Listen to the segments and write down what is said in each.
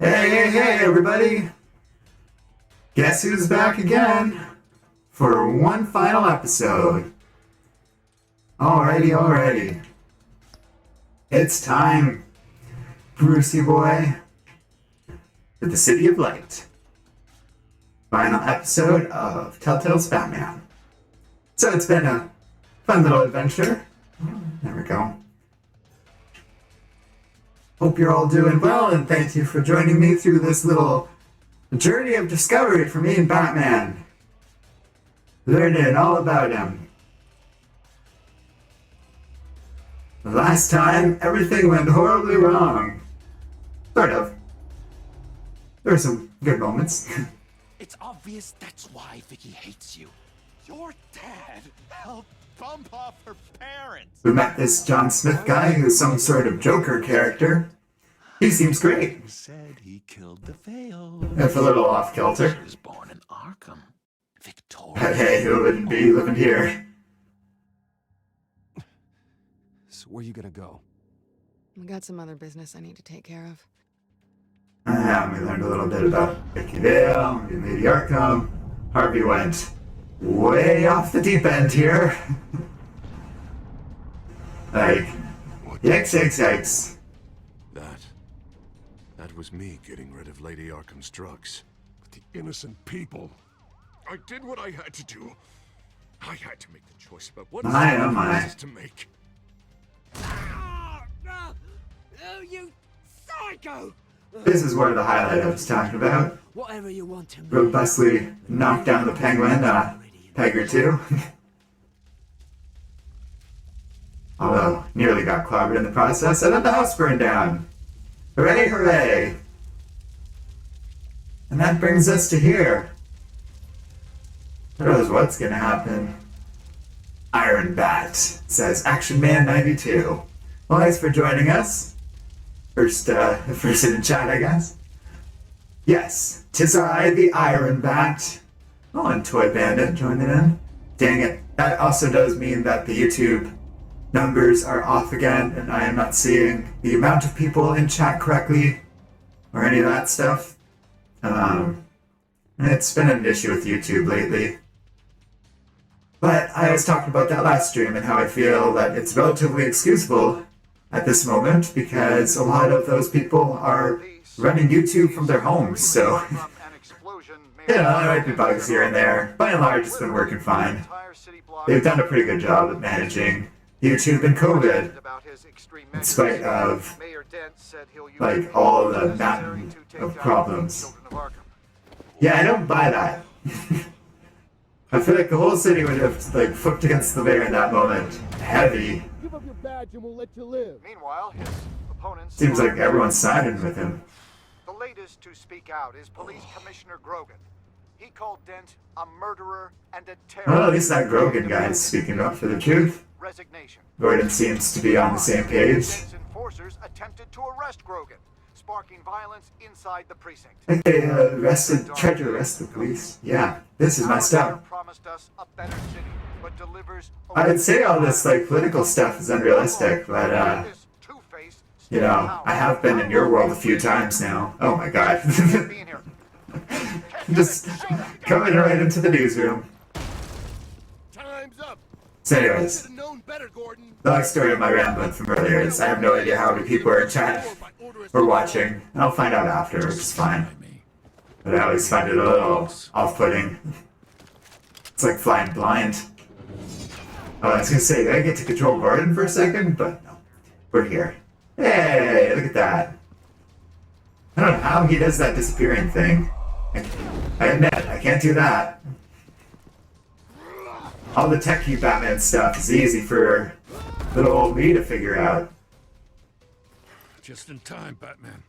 Hey, everybody! Guess who's back again for one final episode? Alrighty. It's time, Brucey boy, for the City of Light. Final episode of Telltale's Batman. So it's been a fun little adventure. There we go. Hope you're all doing well, and thank you for joining me through this little journey of discovery for me and Batman. Learning all about him. Last time, everything went horribly wrong. Sort of. There were some good moments. It's obvious that's why Vicky hates you. Your dad helped bump off her parents. We met this John Smith guy who's some sort of Joker character. He seems great. He said he killed the Veil. If a little off kilter. She was born in Arkham, Victoria. Hey, who wouldn't be living here? So where you gonna go? We got some other business I need to take care of. We learned a little bit about Vicky Vale, Lady Arkham. Harvey went way off the deep end here. Like, yikes. That was me getting rid of Lady Arkham's drugs. But the innocent people. I did what I had to do. I had to make the choice about what choices to make. Oh, you psycho! This is one of the highlights I was talking about. Whatever you want to Robustly knocked down the penguin, peg or two. Although, nearly got clobbered in the process, and then the house burned down. Hooray! And that brings us to here. Who knows what's gonna happen? Iron Bat, says Action Man 92. Well, thanks for joining us. First in chat, I guess. Yes, 'tis I, the Iron Bat. Oh, and Toy Bandit joining in. Dang it, that also does mean that the YouTube numbers are off again, and I am not seeing the amount of people in chat correctly, or any of that stuff. It's been an issue with YouTube lately. But I was talking about that last stream and how I feel that it's relatively excusable at this moment because a lot of those people are running YouTube from their homes, so there might be bugs here and there. By and large, it's been working fine. They've done a pretty good job at managing YouTube and COVID, in spite of, like, all the mountain of problems. Yeah, I don't buy that. I feel like the whole city would have, like, flipped against the mayor in that moment. Heavy. Give up your badge and we'll let you live. Meanwhile, his opponents... Seems like everyone's siding with him. The latest to speak out is Police Commissioner Grogan. He called Dent a murderer and a terrorist. Well, at least that Grogan guy is speaking up for the truth. Resignation. Gordon seems to be on the same page. Dent's enforcers attempted to arrest Grogan, sparking violence inside the precinct. I think they tried to arrest the police. Yeah, this is messed up. Promised us a better city, but delivers I would say all this, like, political stuff is unrealistic, but, you know, I have been in your world a few times now. Oh my god. Just coming right into the newsroom. Time's up. So anyways, the long story of my rambling from earlier is I have no idea how many people are in chat or watching, and I'll find out after, which is fine. But I always find it a little off-putting. It's like flying blind. Oh, I was gonna say, I get to control Gordon for a second, but no. We're here. Hey, look at that. I don't know how he does that disappearing thing. I admit, I can't do that. All the techie Batman stuff is easy for little old me to figure out. Just in time, Batman.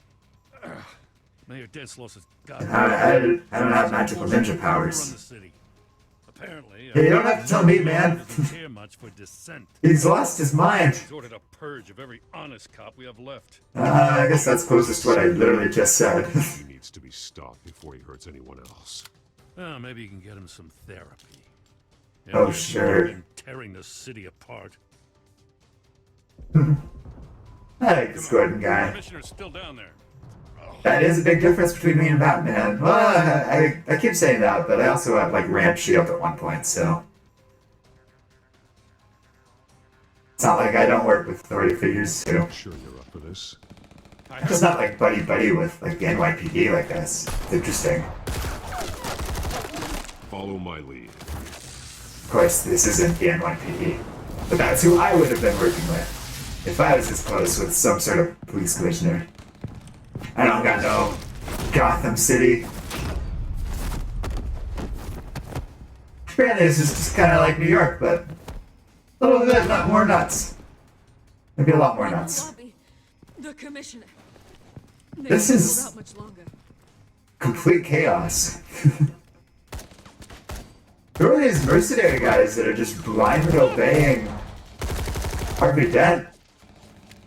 Mayor Denslos has got... I don't have magical ninja powers. Apparently, Hey, you don't have to tell me, man. doesn't care much for dissent. He's lost his mind. He's ordered a purge of every honest cop we have left. I guess that's closest to what I literally just said. He needs to be stopped before he hurts anyone else. Well, maybe you can get him some therapy. Oh, sure. Been tearing the city apart. I like this Gordon The guy. commissioner's still down there. That is a big difference between me and Batman. Well, I keep saying that, but I also have like ramp shield at one point, so it's not like I don't work with authority figures too. Sure you're up for this. I'm just not like buddy with like the NYPD like this. It's interesting. Follow my lead. Of course, this isn't the NYPD, but that's who I would have been working with if I was as close with some sort of police commissioner. I don't got no Gotham City. Granted, this is just kind of like New York, but a little bit not more nuts. Maybe a lot more nuts. The commissioner. This is Out much longer. complete chaos. Who are these mercenary guys that are just blindly obeying Harvey Dent?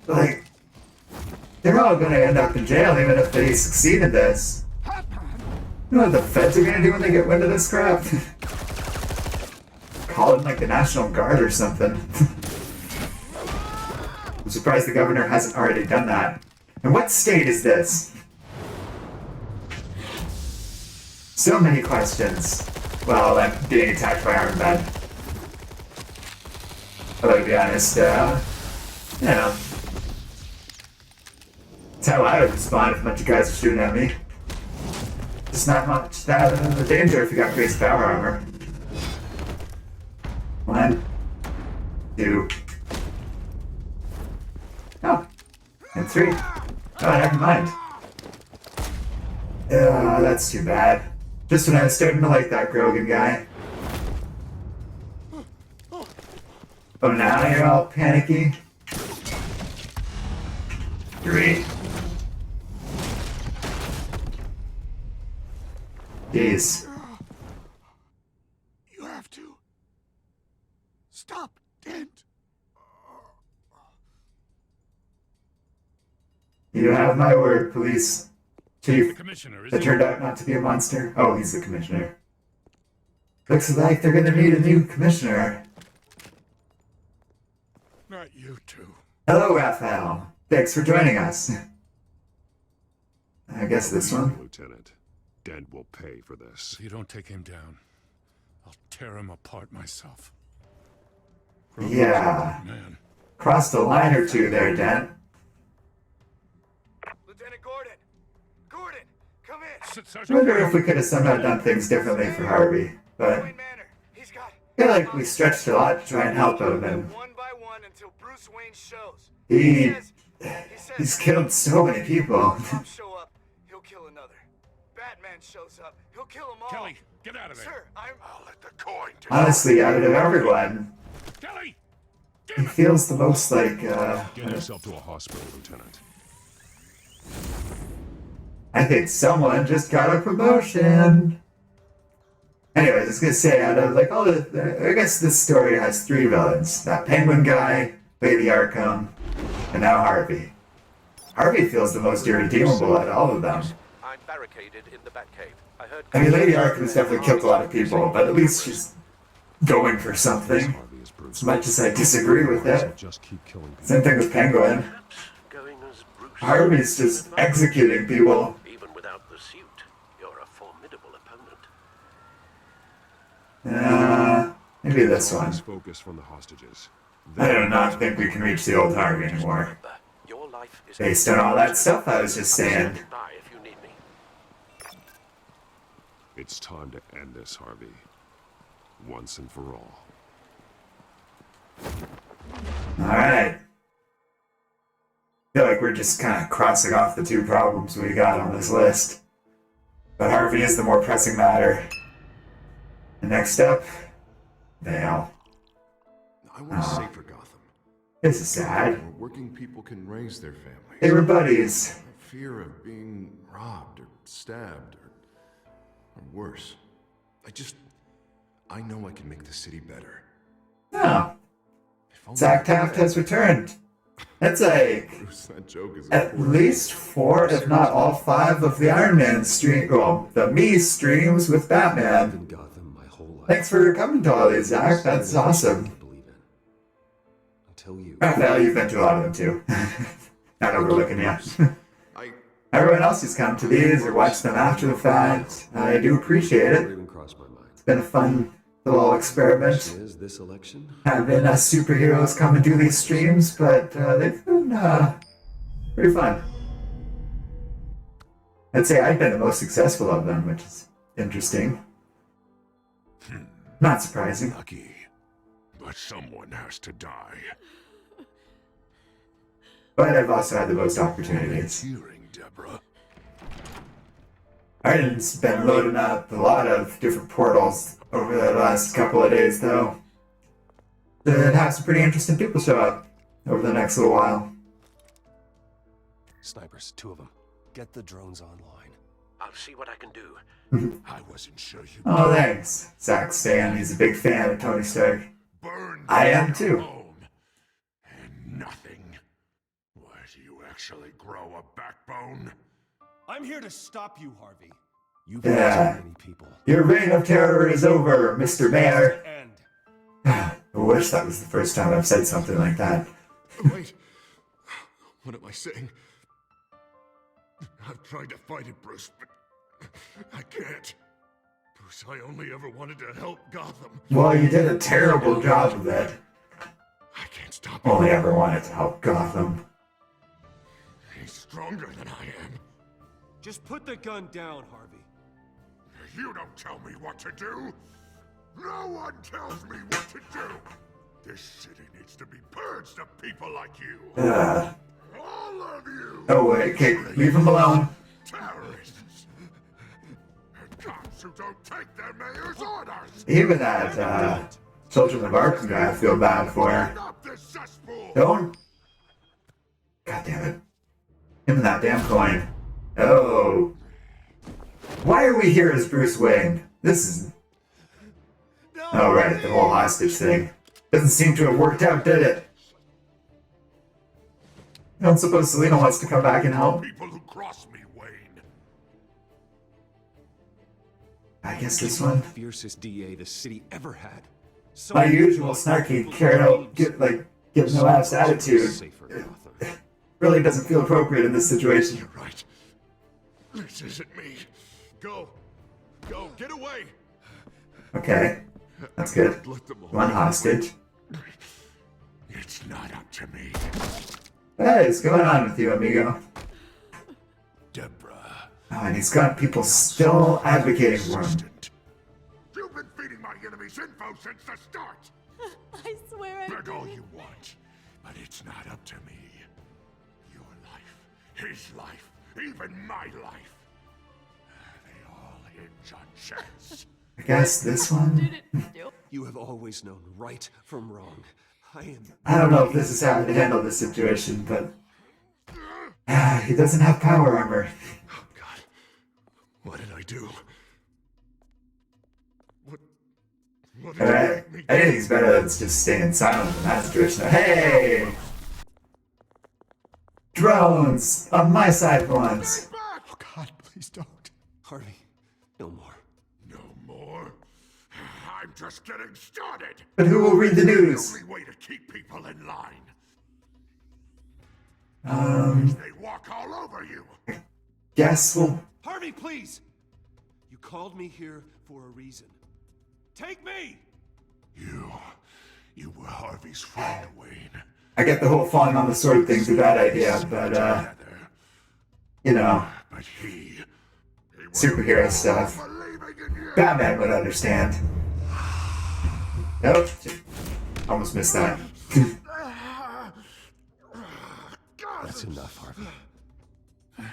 Like, they're all gonna end up in jail even if they succeed in this. You know what the feds are gonna do when they get wind of this crap? Call in like the National Guard or something. I'm surprised the governor hasn't already done that. And what state is this? So many questions. Well, I'm being attacked by Iron Man. But to be honest, you know, that's how I would respond if a bunch of guys are shooting at me. It's not much that the danger if you got crazy power armor. 1, 2. Oh, and 3. Oh, never mind. That's too bad. Just when I was starting to like that Grogan guy. Oh, now you're all panicky. 3. Jeez. You have to stop Dent. You have my word, police The chief. commissioner, is That he? turned out not to be a monster. Oh, he's the commissioner. Looks like they're gonna need a new commissioner. Not you two. Hello, Raphael. Thanks for joining us. I guess this one. Lieutenant, Dent will pay for this. If you don't take him down, I'll tear him apart myself. Yeah. Man, Crossed a line or two there, Dent. Lieutenant Gordon! Gordon, come in! I Sergeant, wonder if we could have somehow done things differently for Harvey, but Wayne Manor. He's got. I feel like we stretched a lot to try and help him, and One by one until Bruce Wayne shows. he says he's killed so many people. cops show up, he'll kill another. Batman shows up, he'll kill them all. Kelly, get out of there. Sir, I'll let the coin take Honestly, out of everyone, Kelly! he feels the most like, Get yourself to a hospital, Lieutenant. I think someone just got a promotion. Anyways, I was gonna say, out of like all I guess this story has 3 villains. That Penguin guy, Lady Arkham, and now Harvey. Harvey feels the most irredeemable out of all of them. I'm barricaded in the Batcave. I heard. I mean, Lady Arkham's definitely killed a lot of people, but at least she's going for something. Harvey is Bruce. As much as I disagree with So it. just keep killing people. Same thing with Penguin. Going as Bruce. Harvey's just executing people. Even without the suit, you're a formidable opponent. Maybe this one. Let's focus from the hostages. I do not think we can reach the old Harvey anymore. Remember, your life is Based on all that stuff I was just saying. Stand by if you need me. It's time to end this, Harvey. Once and for all. Alright. I feel like we're just kind of crossing off the 2 problems we got on this list. But Harvey is the more pressing matter. And next up, Vale. I want a safer Gotham, This is sad. where working people can raise their families. They were buddies. Without fear of being robbed or stabbed or worse. I know I can make the city better. Oh, If only Zach I could. Taft has returned. That's like Bruce, that joke is at important. least 4, if not all 5, of the Iron Man stream. Well, the me streams with Batman. In Gotham my whole life. Thanks for coming to all these, Zach. That's awesome. Believe in. Until you. Raphael, you've been to a lot of them too. Not overlooking you. I everyone else who's come to these or watched them after the fact. I do appreciate Never it. even crossed my mind. It's been a fun little experiment. Is this election? Having superheroes come and do these streams, but they've been pretty fun. I'd say I've been the most successful of them, which is interesting. Not surprising. Lucky. But someone has to die. But I've also had the most opportunities. Hearing, Deborah. Arden's been loading up a lot of different portals over the last couple of days, though. That have some pretty interesting people show up over the next little while. Snipers, 2 of them. Get the drones online. I'll see what I can do. I wasn't sure you Oh, thanks. Zach's saying he's a big fan of Tony Stark. burned I am your too. home. And nothing. Why do you actually grow a backbone? I'm here to stop you, Harvey. You've Yeah. too many people. Your reign of terror is over, Mr. Mayor. End. I wish that was the first time I've said something like that. Oh, wait. What am I saying? I've tried to fight it, Bruce, but I can't. Bruce, I only ever wanted to help Gotham. Well, you did a terrible job of it. I can't stop him. Only ever wanted to help Gotham. He's stronger than I am. Just put the gun down, Harvey. You don't tell me what to do. No one tells me what to do. This city needs to be purged of people like you. All of you. Oh, wait, okay, leave him alone. Terrorists. And cops who don't take their mayor's orders. Even that, Children of Arkham guy I feel bad for. Clean up this cesspool. Don't. God damn it. Give me that damn coin. Oh. Why are we here as Bruce Wayne? This is... Oh, right, the whole hostage thing. Doesn't seem to have worked out, did it? I don't suppose Selena wants to come back and help. People who cross me, Wayne. I guess this one. Fiercest DA the city ever had. So My usual snarky, give no ass attitude. safer Gotham. Really doesn't feel appropriate in this situation. You're right. This isn't me. Go. Go. Get away. Okay, that's good. Let them all One get hostage. away. It's not up to me. Hey, what's going on with you, amigo? Deborah. Oh, and he's got people still advocating for him. Assistant. You've been feeding my enemies info since the start. I swear I Beg all didn't. you want, but it's not up to me. Your life, his life, even my life. They all hinge on chance. I guess this one? You have always known right from wrong. I don't know if this is how to handle this situation, but... he doesn't have power armor. Oh, God. What did I do? What did you Alright, make me I do? think he's better than just staying silent in that situation. Hey! Drones! On my side for once. Oh, God, please don't. Harvey, no more. No more? I'm just getting started. But who will read the news? The only way to keep people in line. They walk all over you. Guess we'll... Harvey, please! You called me here for a reason. Take me! You were Harvey's friend, Wayne. I get the whole falling on the sword thing's a bad idea, but, Together. you know, But he superhero stuff. believing in you. Batman would understand. Nope. Almost missed that. That's enough, Harvey.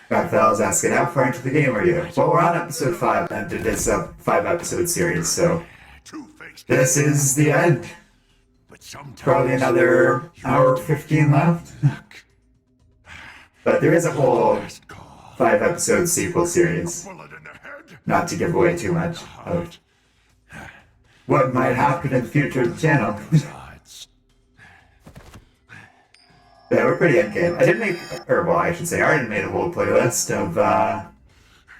That fella's asking, how far into the game are you? Well, we're on episode 5, and it is a 5-episode series, so Two-faced. this is the end. But sometimes Probably another hour 15 left. But there is a whole last call. 5-episode sequel series. Bullet in the head. Not to give away too much of what might happen in the future of the channel. Odds. Yeah, we're pretty endgame. I did make, or well, I should say, I already made a whole playlist of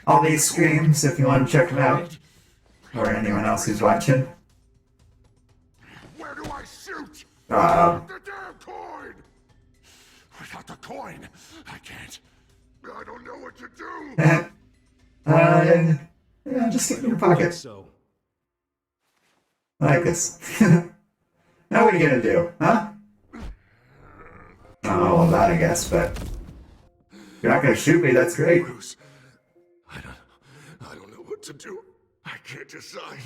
all these streams if you want to check them out. Or anyone else who's watching. Where do I shoot? Um, The damn coin! Without the coin, I can't. I don't know what to do? Yeah, just stick it in your pocket. So, I like this. Now what are you gonna do, huh? Oh, well, that I guess, but if you're not gonna shoot me, that's great. Bruce, I don't know what to do. I can't decide.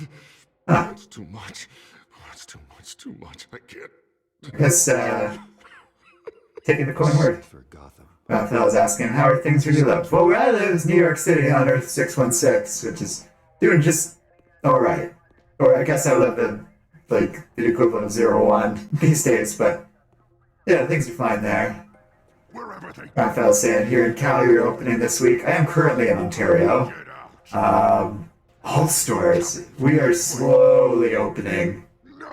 Huh. It's too much. It's too much. I can't. I guess, taking the coin word. for Gotham. Raphael was asking, how are things where you live? Well, where I live is New York City on Earth 616, which is doing just alright. Or I guess I live in, like, the equivalent of 01 these days, but yeah, things are fine there. Wherever they Raphael's saying, here in Cali, we're opening this week. I am currently in Ontario. get out. All stores, we are slowly opening,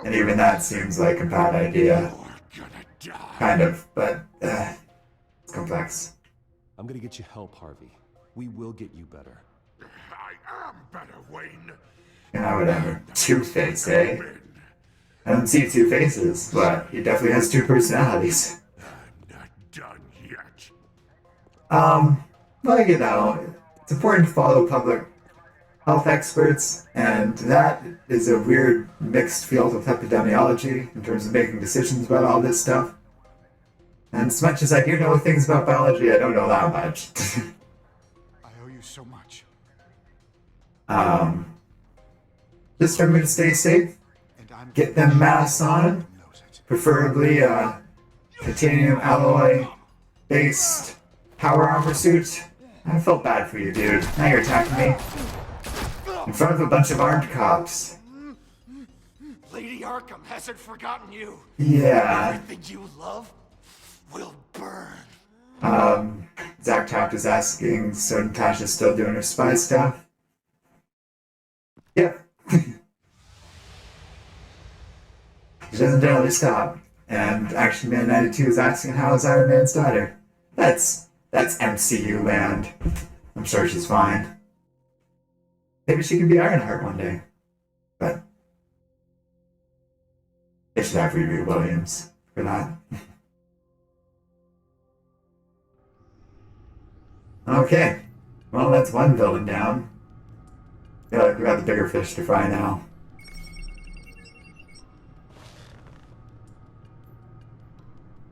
and even that seems like a bad idea. You're gonna die. Kind of, but it's complex. I'm gonna get you help, Harvey. We will get you better. I am better, Wayne. And I would have a Two-Face, eh? I don't see two faces, but he definitely has two personalities. I'm not done yet. Well, you know, it's important to follow public health experts, and that is a weird mixed field of epidemiology in terms of making decisions about all this stuff. And as much as I do know things about biology, I don't know that much. I owe you so much. Just remember to stay safe, And I'm get them masks on, preferably titanium alloy based power armor suit. I felt bad for you, dude. Now you're attacking me in front of a bunch of armed cops. Lady Arkham hasn't forgotten you. Yeah. Everything you love will burn. Zach Taft is asking, so Natasha's still doing her spy stuff? Yep. She doesn't generally stop. And Action Man 92 is asking, how is Iron Man's daughter? That's MCU land. I'm sure she's fine. Maybe she can be Ironheart one day. But they should have Riri Williams for that. Okay. Well, that's one villain down. I feel like we got the bigger fish to fry now.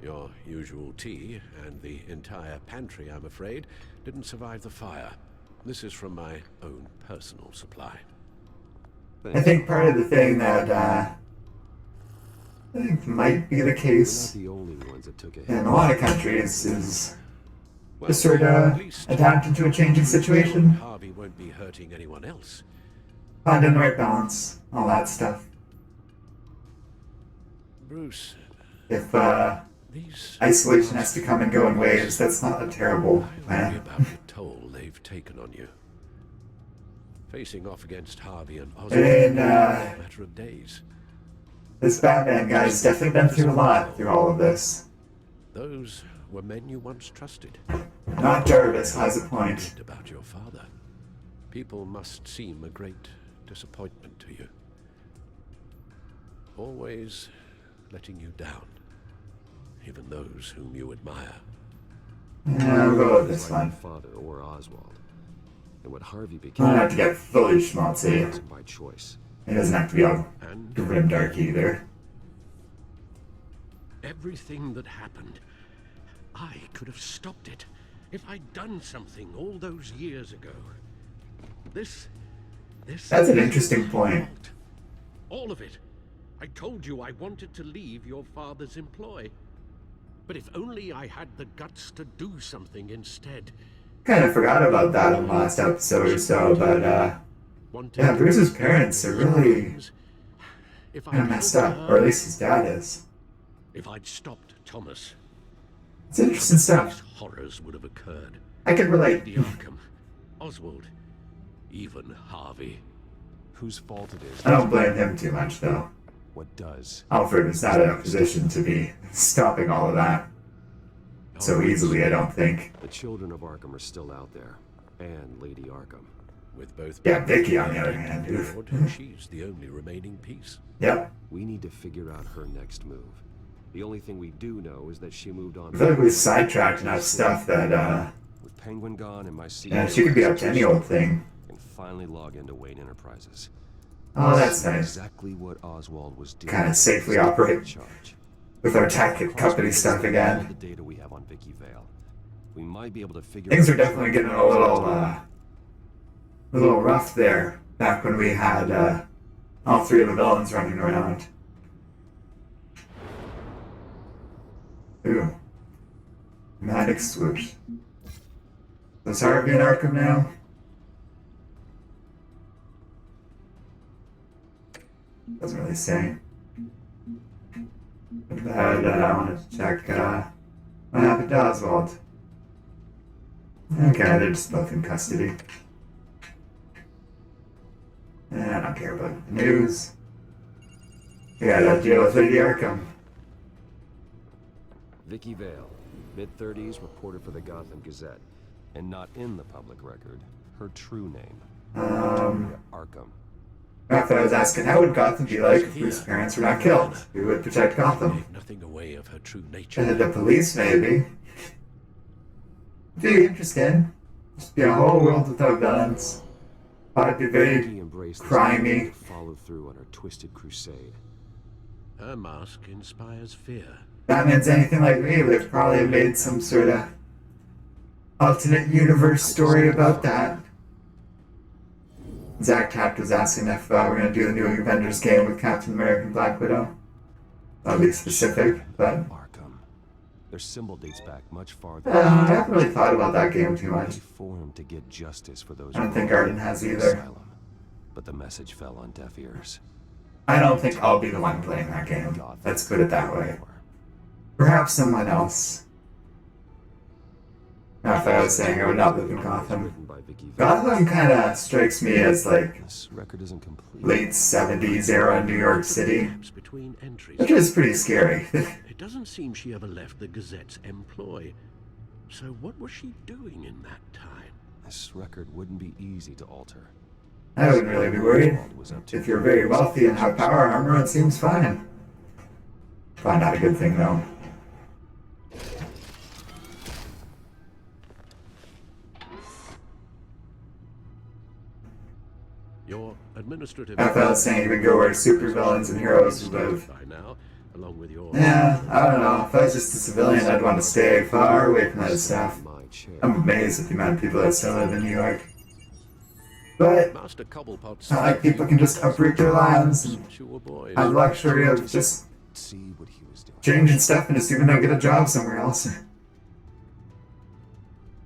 Your usual tea and the entire pantry, I'm afraid, didn't survive the fire. This is from my own personal supply. I think part of the thing that I think might be the case We're not the only ones that took a in hit. a lot of countries is Well, just sort at of least adapt to a changing situation, Harvey won't be hurting anyone else. finding the right balance, all that stuff. Bruce, If these... isolation has to come and go in waves, that's not a terrible I worry plan. about the toll they've taken on you. Facing off against Harvey and Oswald And, in a matter of days. This Batman guy's definitely been through a lot through all of this. Those were men you once trusted. Not Jarvis has a point. And about your father. People must seem a great disappointment to you. Always letting you down. Even those whom you admire. Yeah, we'll go with this Like one. my father or Oswald. And what Harvey I don't became have to get fully schmaltzy. wasn't by choice. It doesn't have to be all And grim dark either. everything that happened, I could have stopped it if I'd done something all those years ago. This That's an interesting point. All of it. I told you I wanted to leave your father's employ. But if only I had the guts to do something instead. Kind of forgot about that in the last episode or so, but yeah, Bruce's parents are really kind of messed up, or at least his dad is. If I'd stopped Thomas, It's interesting these stuff. horrors would have occurred. I can relate. Lady Arkham, Oswald, even Harvey. Whose fault it is? I don't blame him too much, though. What does? Alfred was not in a position to be stopping all of that so easily, I don't think. The children of Arkham are still out there. And Lady Arkham. With both Yeah, Vicky, on the other hand, dude. Lord, she's the only remaining piece. Yep. We need to figure out her next move. The only thing we do know is that she moved on. I feel like we sidetracked enough stuff that, with Penguin gone and my CEO... Yeah, she could be up to any old thing. ...and finally log into Wayne Enterprises. Oh, that's nice. Exactly what Oswald was doing. Kind of safely operate with our tech company stuff again. The data we have on Vicky Vale. We might be able to figure Things are definitely getting a little rough there. Back when we had all three of the villains running around. Ooh. Magic swoosh. Is Harvey in Arkham now? Doesn't really say. But I wanted to check what happened to Oswald. Okay, they're just both in custody. And I don't care about the news. We gotta deal with Lady Arkham. Vicky Vale, mid-30s, reported for the Gotham Gazette, and not in the public record. Her true name. Arkham. I thought I was asking, how would Gotham be like if Bruce's parents were not killed? Who would protect Gotham? Gave nothing away of her true nature. The police, maybe. Be interesting. Just be a whole world without villains. I'd be very crimey. Follow through on her twisted crusade. Her mask inspires fear. If that means anything like me, they've probably made some sort of alternate universe story about that. Zach Taft was asking if we're going to do the new Avengers game with Captain America and Black Widow. That'll be specific, but... Arkham. Their symbol dates back much farther. I haven't really thought about that game too much. Formed to get justice for those I don't think Arden has either. Asylum, but the message fell on deaf ears. I don't think I'll be the one playing that game. Let's put it that way. Perhaps someone else. Not that I was saying I would not live in Gotham. Gotham kind of strikes me as like late 70s era New York City, which is pretty scary. It doesn't seem she ever left the Gazette's employ. So what was she doing in that time? This record wouldn't be easy to alter. I wouldn't really be worried. If you're very wealthy and have power armor, it seems fine. Probably not a good thing though. Your administrative... I thought I was saying you would go where supervillains and heroes live. By now, along with your... Yeah, I don't know. If I was just a civilian, I'd want to stay far away from that stuff. I'm amazed at the amount of people that still live in New York. But it's not like people can just uproot their lives and have the luxury of just changing stuff and assuming they'll get a job somewhere else.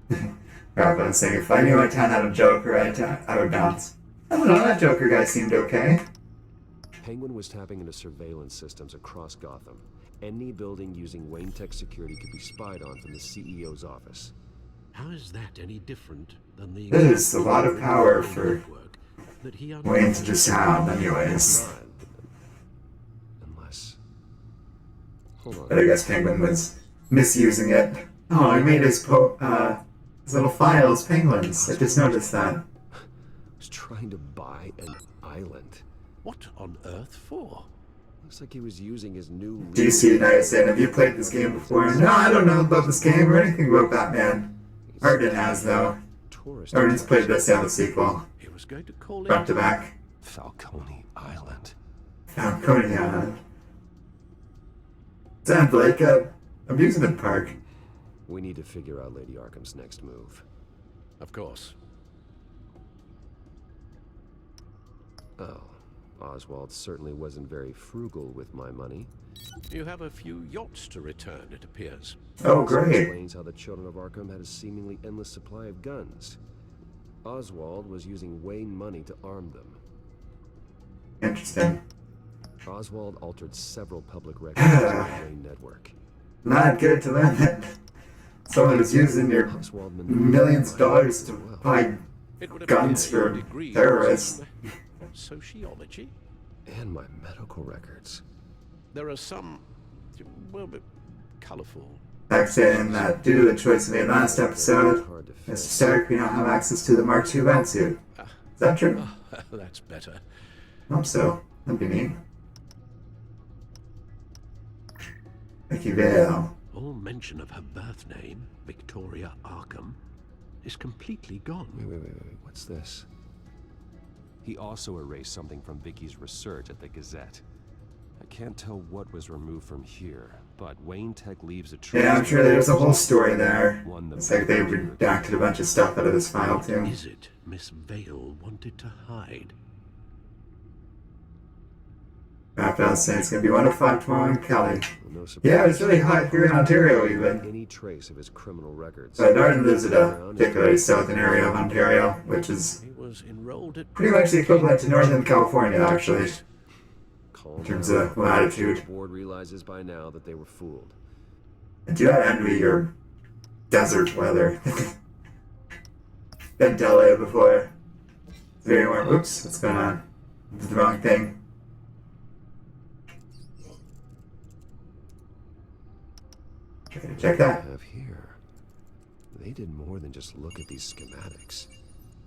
Crap, I was saying, if I knew my town had a Joker, I would bounce. I don't know, that Joker guy seemed okay. Penguin was tapping into surveillance systems across Gotham. Any building using Wayne Tech security could be spied on from the CEO's office. How is that any different than the... It is a lot of power for Wayne to just have, anyways. Unless... Hold on. But I guess Penguin was misusing it. Oh, he made his little files penguins. I just noticed that. Was trying to buy an island. What on earth for? Looks like he was using his new... DC United saying, have you played this game before? No, I don't know about this game or anything about Batman. Arden has, though. Arden's played this and the sequel. He was going to call Front to back. Falcone Island. Falcone Island. Sounds like an amusement park. We need to figure out Lady Arkham's next move. Of course. Oh, Oswald certainly wasn't very frugal with my money. You have a few yachts to return, it appears. Oh, great. This explains how the children of Arkham had a seemingly endless supply of guns. Oswald was using Wayne money to arm them. Interesting. Oswald altered several public records on the Wayne network. Not good to learn that someone was using your millions of dollars to buy guns for terrorists. Sociology? And my medical records. There are some, well, but colorful. Back saying that due to the choice made last episode, Mr. Stark, we now have access to the Mark II wetsuit. Is that true? That's better. I hope so. That'd be neat. Vicky Vale. All mention of her birth name, Victoria Arkham, is completely gone. Wait. What's this? He also erased something from Vicky's research at the Gazette. I can't tell what was removed from here, but Wayne Tech leaves a trace. Yeah, I'm sure there's a whole story there. One that It's like they redacted a bunch of stuff out of this file, too. What is it Miss Vale wanted to hide? Raphael saying it's going to be 1 to 5 tomorrow in Kelly. No surprise. Yeah, it's really hot here in Ontario, even. Any trace of his criminal records. But Norton lives in a particularly southern area of Ontario, which is He was enrolled at pretty much the equivalent to Northern California, actually, Calm in terms down. of latitude. The board realizes by now that they were fooled. I do not envy your desert weather. Been to LA before. It's very warm. Oops, what's going on? Did the wrong thing. Check that. Have here. They did more than just look at these schematics.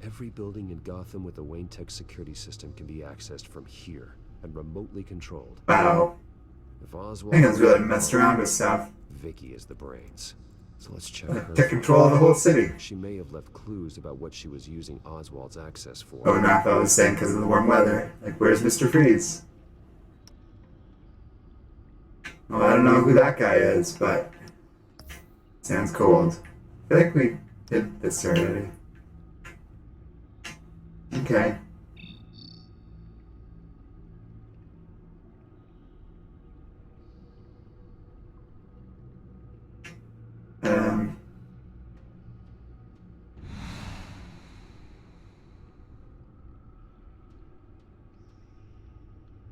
Every building in Gotham with a Wayne Tech security system can be accessed from here and remotely controlled. Wow. If Oswald I think it's really messed around with stuff. Vicky is the brains. So let's check her. Took control of the whole city. She may have left clues about what she was using Oswald's access for. Oh, and Raphael was saying because of the warm weather. Like, where's Mr. Freeze? Well, I don't know who that guy is, but sounds cold. I feel like we did this already. Okay.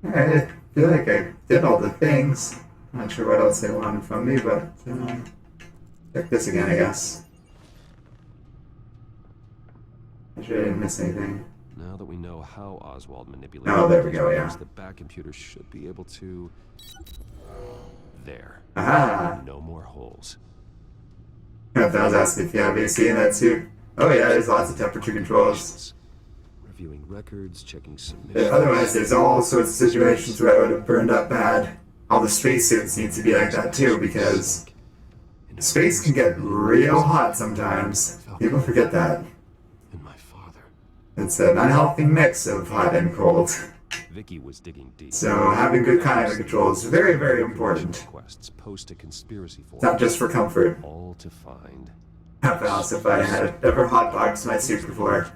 I feel like I did all the things. I'm not sure what else they wanted from me, but check this again, I guess. I'm sure I didn't miss anything. Now that we know how Oswald manipulated Oh, there we go, yeah. the back computer should be able to... There. Aha! No more holes. I was asking if you have AC in that suit. Oh yeah, there's lots of temperature controls. Reviewing records, checking submissions. Otherwise, there's all sorts of situations where I would have burned up bad. All the spacesuits need to be like that too, because space can get real hot sometimes. People forget that. And my father. It's an unhealthy mix of hot and cold. Vicky was digging deep. So having good climate control is very, very important. Requests post a conspiracy It's not just for comfort. All to find. Else if I had ever hotboxed my suit before.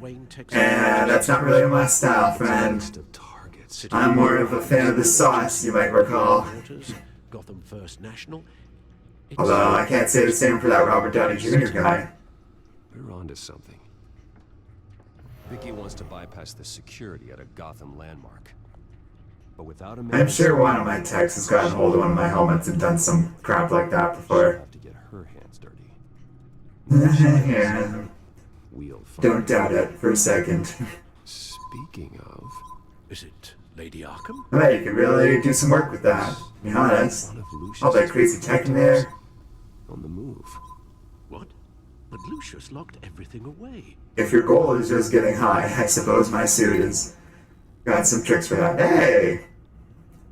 And that's not really my style, friend. I'm more of a fan of the sauce, you might recall. Gotham First National. Although I can't say the same for that Robert Downey Jr. guy. We're onto something. Vicky wants to bypass the security at a Gotham landmark. But without a I'm sure one of my techs has gotten hold of one of my helmets and done some crap like that before. Have to get her hands dirty. Yeah. We'll find. Don't doubt it for a second. Speaking of... Is it Lady Arkham? I bet you could really do some work with that, to be honest. One of Lucius' All that crazy tech in there. On the move. What? But Lucius locked everything away. If your goal is just getting high, I suppose my suit has got some tricks for that. Hey!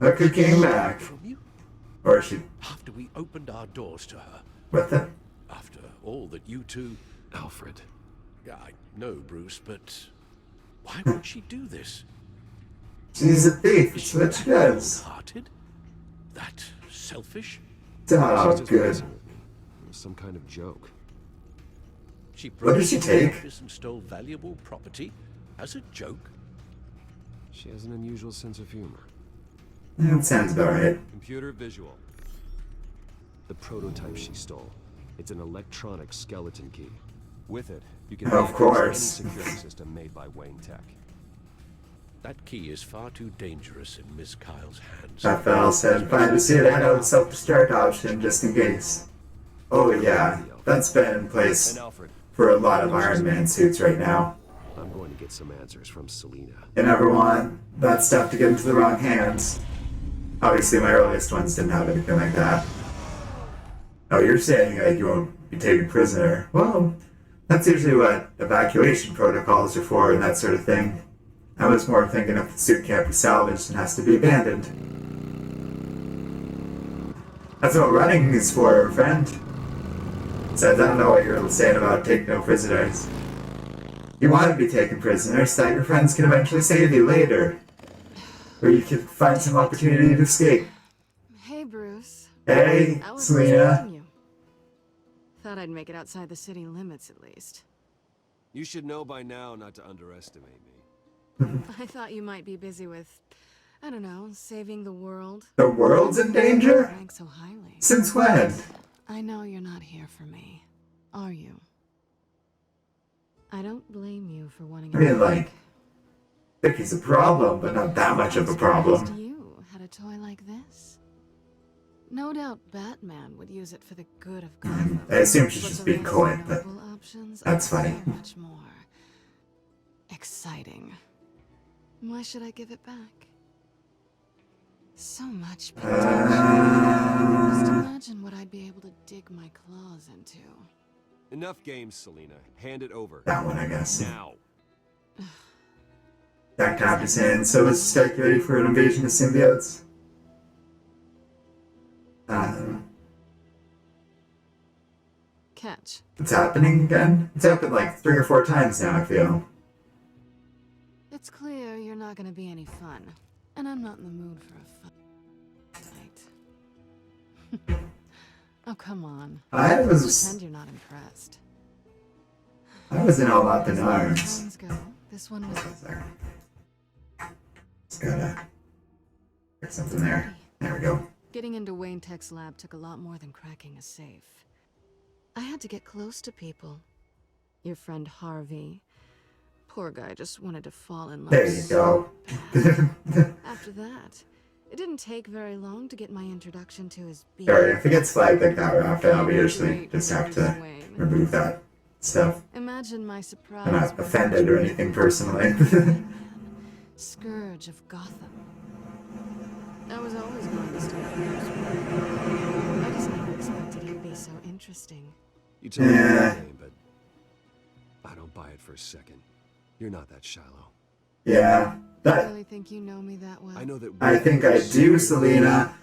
Look who came back. From you? Or she... After we opened our doors to her. What the... After all that you two... Alfred. Yeah, I know, Bruce, but... Why would she do this? She's a thief. That's what she does. Hearted? That selfish? Oh, She's just good. messing with me. It was some kind of joke. She What did broke she into take? the office and stole valuable property as a joke. She has an unusual sense of humor. That sounds about right. Computer visual. The prototype she stole. It's an electronic skeleton key. With it, you can Of access course. any security system made by Wayne Tech. That key is far too dangerous in Miss Kyle's hands. Raphael said, find a suit ahead of the self-destruct option just in case. Oh yeah, that's been in place And Alfred, for a lot of Iron Man suits right now. I'm going to get some answers from Selina. You never want that stuff to get into the wrong hands. Obviously my earliest ones didn't have anything like that. Oh, you're saying like you won't be taken prisoner. Well, that's usually what evacuation protocols are for and that sort of thing. I was more thinking if the suit can't be salvaged and has to be abandoned. That's what running is for, friend. So I don't know what you're saying about take no prisoners. You want to be taken prisoners so that your friends can eventually save you later. Or you can find some opportunity to escape. Hey, Bruce. Hey, I was Selena. expecting you. Thought I'd make it outside the city limits at least. You should know by now not to underestimate me. I thought you might be busy with, I don't know, saving the world. The world's in danger? Rank so highly. Since when? I know you're not here for me, are you? I don't blame you for wanting I mean, like, Vicky's a problem, but not that much of a problem. You had a toy like this? No doubt Batman would use it for the good of Gotham. I assume she's But just the being less coy, but noble options that's are funny. so much more exciting. Why should I give it back? So much potential. Just imagine what I'd be able to dig my claws into. Enough games, Selena. Hand it over. That one, I guess. Now. Back to his hand, so let's start ready for an invasion of symbiotes. Catch. It's happening again? It's happened like 3 or 4 times now, I feel. It's clear you're not gonna be any fun. And I'm not in the mood for a fight. Oh, come on. I was Pretend you're not impressed. in all up in arms. Phones go. This one was Just gotta get something there. There we go. Getting into Wayne Tech's lab took a lot more than cracking a safe. I had to get close to people. Your friend Harvey. Poor guy just wanted to fall in love. There you go. After that, it didn't take very long to get my introduction to his being. Sorry, if it gets flagged like that after, I'll usually just have to remove that stuff. Imagine my surprise. I'm not offended or anything personally. Scourge of Gotham. I was always going to start Bruce. I just never expected he'd be so interesting. You tell me Yeah. your name, but I don't buy it for a second. You're not that shallow. Yeah, I that. really think you know me that well. I know that. I think I do, Selena.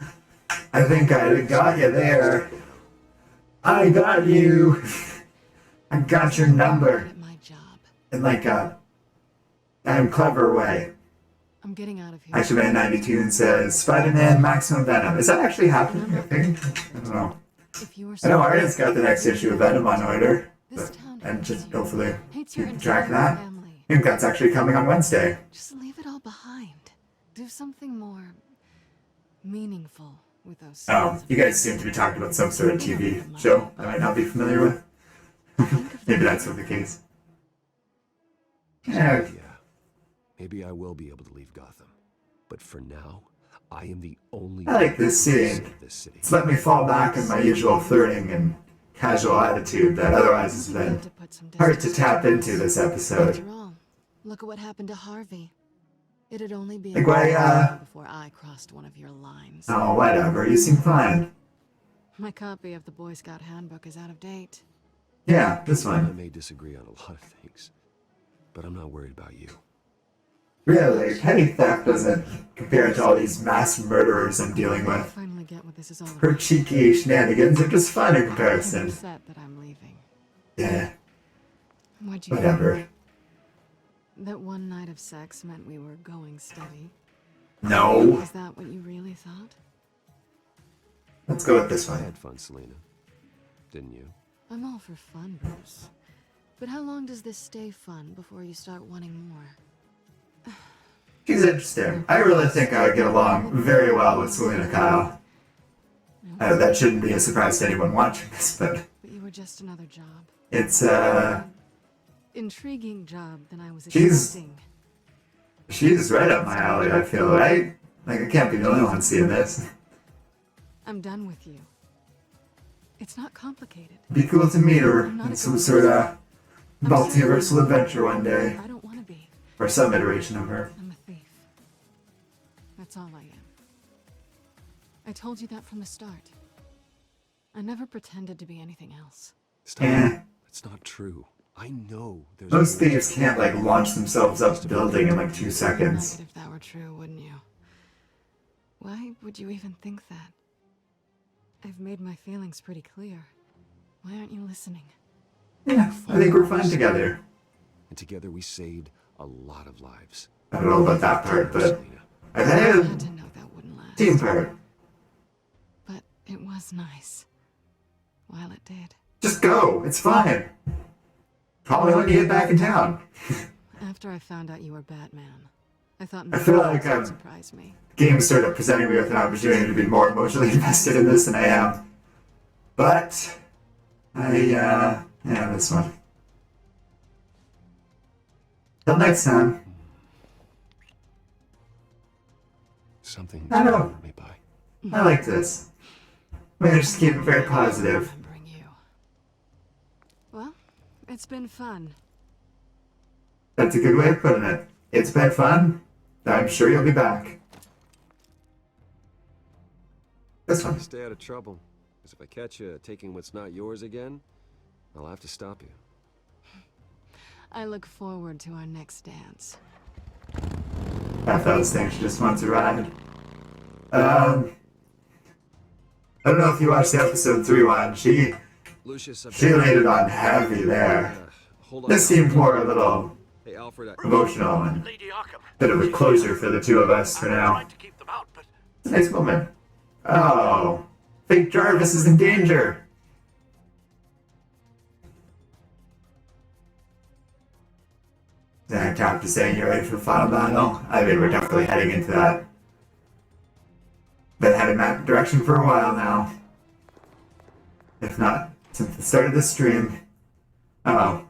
I think I got you there. I got you. I got your number. At my job. In like a clever way. I'm getting out of here. Actually, Man 92 says Spider-Man Maximum Venom. Is that actually happening? I think. I don't know. If you were I know Arya's got the next issue of Venom on order, This but, town and hates just you. hopefully Hates your keep track of entire that. family. I think that's actually coming on Wednesday. Just leave it all behind. Do something more meaningful with those Oh, scenes of you guys seem to be talking about some sort of TV show I might not be familiar with. Maybe that's what the case. Yeah. Yeah. Maybe I will be able to leave Gotham. But for now, I am the only I like this scene. of this city. It's let me fall back in my usual flirting and casual attitude that otherwise has been to put some hard to distance tap between into us. this episode. After all, look at what happened to Harvey. It'd only be Like, why, while before I crossed one of your lines. Oh, whatever. You seem fine. My copy of the Boy Scout handbook is out of date. Yeah, this I one. may disagree on a lot of things, but I'm not worried about you. Really, petty theft doesn't compare to all these mass murderers I'm dealing I with. finally get what this is all Her about. cheeky shenanigans are just fun in I'm comparison. upset that I'm leaving. Yeah, What'd you whatever. think? That one night of sex meant we were going steady. No. Is that what you really thought? Let's go with this I one. had fun, Selena. Didn't you? I'm all for fun, Bruce. But how long does this stay fun before you start wanting more? She's interesting. I really think I would get along very well with Selena Kyle. That shouldn't be a surprise to anyone watching this, but But you were just another job. it's, Intriguing job than I was She's- expecting. she's right up my alley, I feel, right? Like, I can't be the only one seeing this. I'm done with you. It's not complicated. Be cool to meet her in some sort of multiversal adventure one day. I don't want to be. Or some iteration of her. I'm a thief. That's all I am. I told you that from the start. I never pretended to be anything else. Stop. Eh. That's not true. I know there's Most more thieves to can't, like, launch themselves up the building in, like, 2 You'd be seconds. mad if that were true, wouldn't you? Why would you even think that? I've made my feelings pretty clear. Why aren't you listening? Yeah, I think we're fine together. And together we saved a lot of lives. I don't know about that part, but I I had had a to know that wouldn't last. team part. But it was nice. While it did. Just go. It's fine. Call me when you get back in town. After I found out you were Batman, I thought I feel nothing like would surprise me. the game started presenting me with an opportunity to be more emotionally invested in this than I am. But yeah, this one. Till next time. Something I know. to me by. I like this. Managed to keep it very positive. Remembering you. Well, it's been fun. That's a good way of putting it. It's been fun. I'm sure you'll be back. This one. Stay out of trouble. Because if I catch you taking what's not yours again, I'll have to stop you. I look forward to our next dance. I thought this thing she just wants a ride. I don't know if you watched the episode 3 one. She Lucius, laid it on heavy there. This seemed more a little Hey, Alfred, emotional and bit of a closure for the two of us for now. It's a nice moment. Oh, fake Jarvis is in danger. Then I talked to saying you're ready for the final battle. I mean, we're definitely heading into that. Been heading that direction for a while now. If not, since the start of this stream. Uh-oh.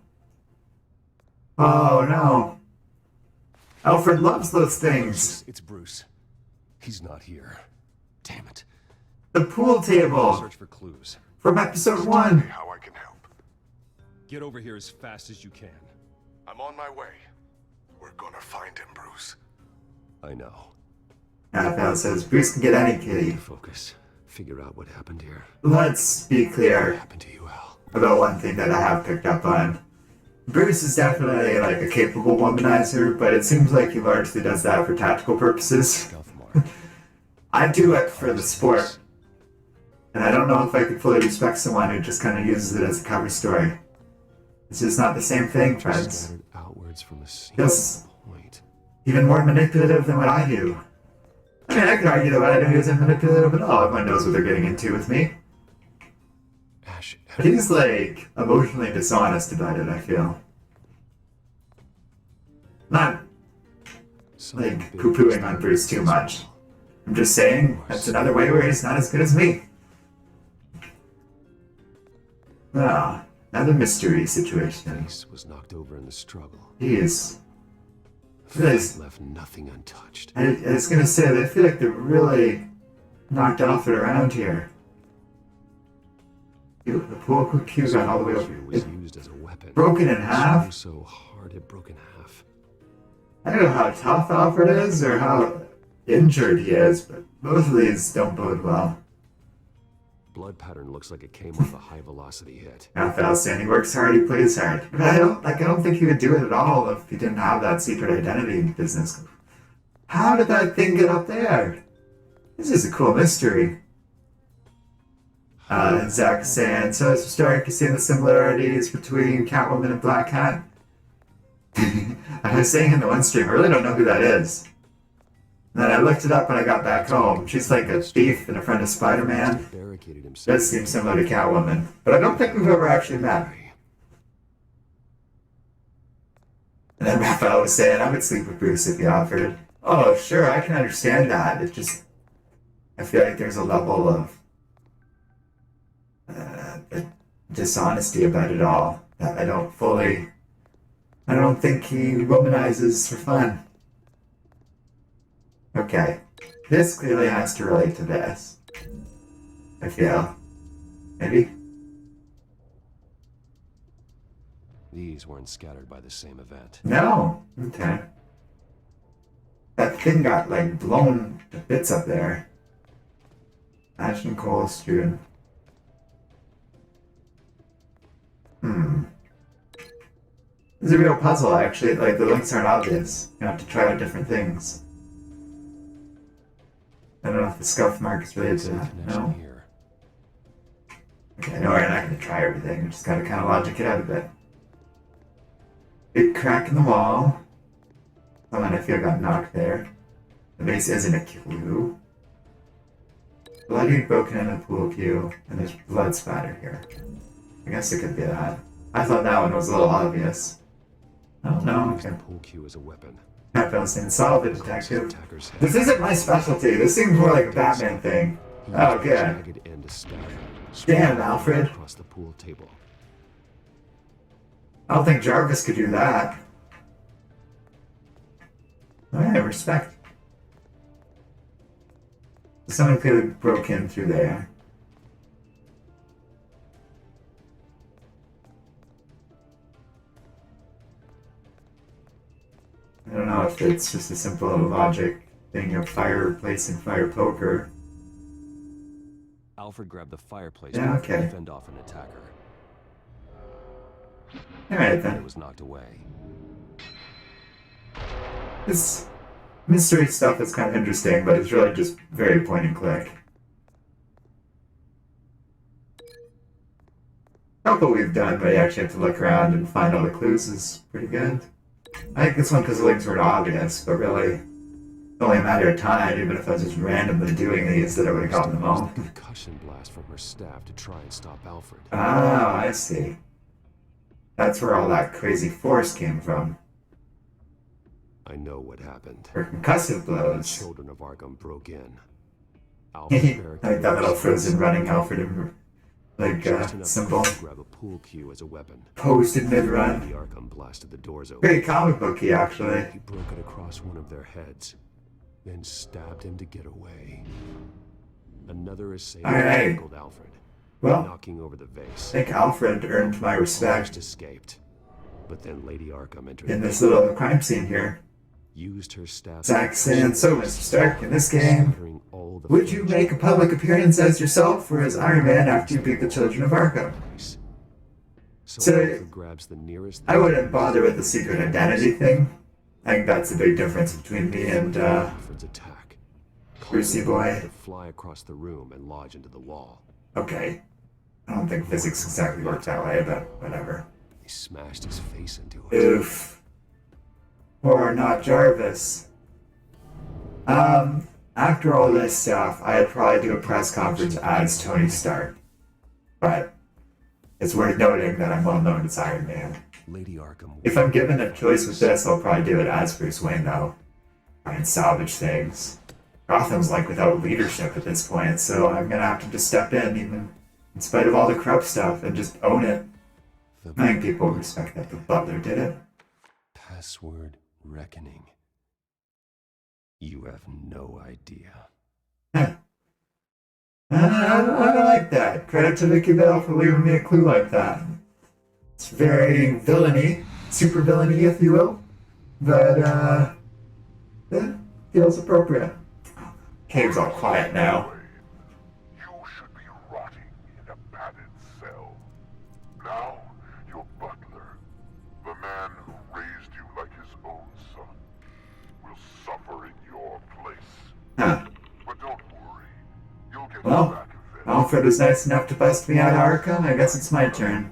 Oh, no. Alfred loves those things. It's Bruce. He's not here. Damn it. The pool table. Search for clues. From episode 1. How I can help. Get over here as fast as you can. I'm on my way. We're gonna find him, Bruce. I know. Raphael says Bruce can get any kitty. Focus. Figure out what happened here. Let's be clear What happened to you, Al? about one thing that I have picked up on. Bruce is definitely like a capable womanizer, but it seems like he largely does that for tactical purposes. Scuff mark. I do it for the sport. And I don't know if I could fully respect someone who just kind of uses it as a cover story. It's just not the same thing, friends. Scattered outwards from a single Feels point. even more manipulative than what I do. I mean, I could argue that what I do isn't manipulative at all. Everyone knows what they're getting into with me. Ash, But he's like emotionally dishonest about it, I feel. Not something like big poo-pooing is on done Bruce too as much. well. I'm just saying that's another way where he's not as good as me. Ah, another mystery situation. Face was knocked over in the struggle. Jeez. Fight left nothing untouched. I was gonna say, I feel like they're really knocked off it around here. The pool cue got all the way over. Was It used as a weapon. broken in half? So hard it broke in half. I don't know how tough Alfred is or how injured he is, but both of these don't bode well. Blood pattern looks like it came off a high velocity hit. Raphael saying he works hard, he plays hard. But I don't think he would do it at all if he didn't have that secret identity business. How did that thing get up there? This is a cool mystery. Zach saying, so it's starting to see the similarities between Catwoman and Black Cat. I was saying in the one stream, I really don't know who that is. And then I looked it up when I got back home. She's like a thief and a friend of Spider-Man. Barricaded himself. Does seem similar to Catwoman, but I don't think we've ever actually met. And then Raphael was saying, I would sleep with Bruce if he offered. Oh, sure, I can understand that. It just, I feel like there's a level of dishonesty about it all that I don't think he womanizes for fun. Okay, this clearly has to relate to this. I feel. Maybe? These weren't scattered by the same event. No. Okay. That thing got, like, blown to bits up there. Ash and coal strewn. It's a real puzzle, actually. Like, the links aren't obvious. You have to try out different things. I don't know if the scuff mark is related to that. No? Here. I know we're not going to try everything. We just got to kind of logic it out a bit. Big crack in the wall. Someone I feel got knocked there. The base isn't a clue. Bloody, broken in a pool cue, and there's blood spatter here. I guess it could be that. I thought that one was a little obvious. Oh no, okay. Pool cue as a weapon. Capelson, solve it, detective. This isn't my specialty. This seems more like a Batman thing. Oh, good. Damn, Alfred. Across the pool table. I don't think Jarvis could do that. Alright, respect. Someone clearly broke in through there. I don't know if it's just a simple logic thing of fireplace and fire poker. Alfred grabbed the fireplace Yeah, okay. to fend off an attacker. Alright then. It was knocked away. This mystery stuff is kind of interesting, but it's really just very point and click. Couple we've done, but you actually have to look around and find all the clues is pretty good. I think this one because the links were obvious, but really, it's only a matter of time, even if I was just randomly doing these, that I would have gotten them all. Concussion blast from her staff to try and stop Alfred. Oh, I see. That's where all that crazy force came from. I know what happened. Her concussive blows. Children of Arkham broke in. Like that little frozen running Alfred symbol. Grab a pool cue as a weapon. Posed in mid-run. The Arkham blasted the doors open. Very comic booky, actually. He broke it across one of their heads, then stabbed him to get away. Another assailant tackled Alfred, knocking over the vase. I think Alfred earned my respect. Almost escaped, but then Lady Arkham entered in this little crime scene here. Used her staff. Zach saying, so Mr. Stark, in this game, would you make a public appearance as yourself or as Iron Man after you beat the children of Arkham? So, I wouldn't bother with the secret identity thing. I think that's a big difference between me and, Brucey Boy. Fly across the room and lodge into the wall. Okay. I don't think physics exactly works that way, but whatever. He smashed his face into it. Oof. Or not Jarvis. After all this stuff, I'd probably do a press conference as Tony Stark. But it's worth noting that I'm well known as Iron Man. Lady Arkham. If I'm given a choice with this, I'll probably do it as Bruce Wayne, though. Try and salvage things. Gotham's like without leadership at this point, so I'm gonna have to just step in, even in spite of all the corrupt stuff, and just own it. I think people respect that the Butler did it. Password reckoning. You have no idea. I like that. Credit to Vicky Bell for leaving me a clue like that. It's very villainy, super villainy, if you will. But, it feels appropriate. Cave's all quiet now. You should be rotting in a padded cell. Now, your butler, the man who raised you like his own son, will suffer in your place. Huh. But don't worry, you'll get Well, back eventually. Alfred was nice enough to bust me out of Arkham. I guess it's my turn.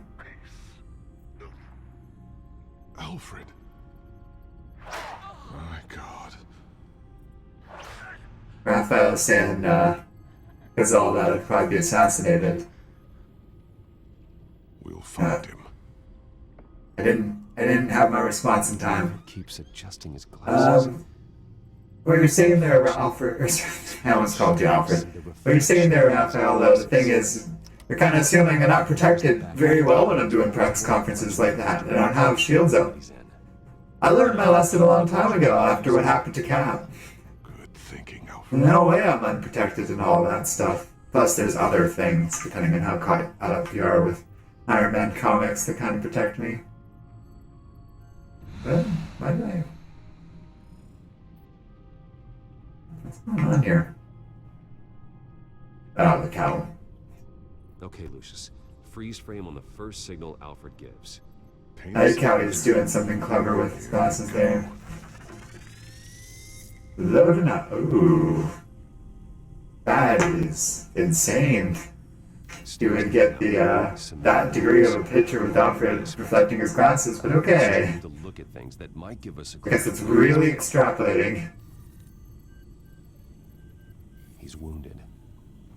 Alfred. My God. Raphael saying, because all that would probably be assassinated. We'll find him. I didn't have my response in time. Keeps adjusting his glasses. What you're saying there, Alfred, I almost called you Alfred. What you're saying there, Raphael, though, the thing is, you're kind of assuming I'm not protected very well when I'm doing press conferences like that, and I don't have shields up. I learned my lesson a long time ago after what happened to Cap. Good thinking, Alfred. No way I'm unprotected and all that stuff. Plus, there's other things, depending on how caught up you are with Iron Man comics that kind of protect me. But, why did I... What's going on here? Oh, the cowl. Okay, Lucius. Freeze frame on the first signal Alfred gives. I like how he's doing something clever with his glasses there. Loading up. Ooh. That is insane. you would get the that degree of a picture with Alfred reflecting his glasses, but okay. To look at things that might give us a I guess it's really extrapolating. He's wounded.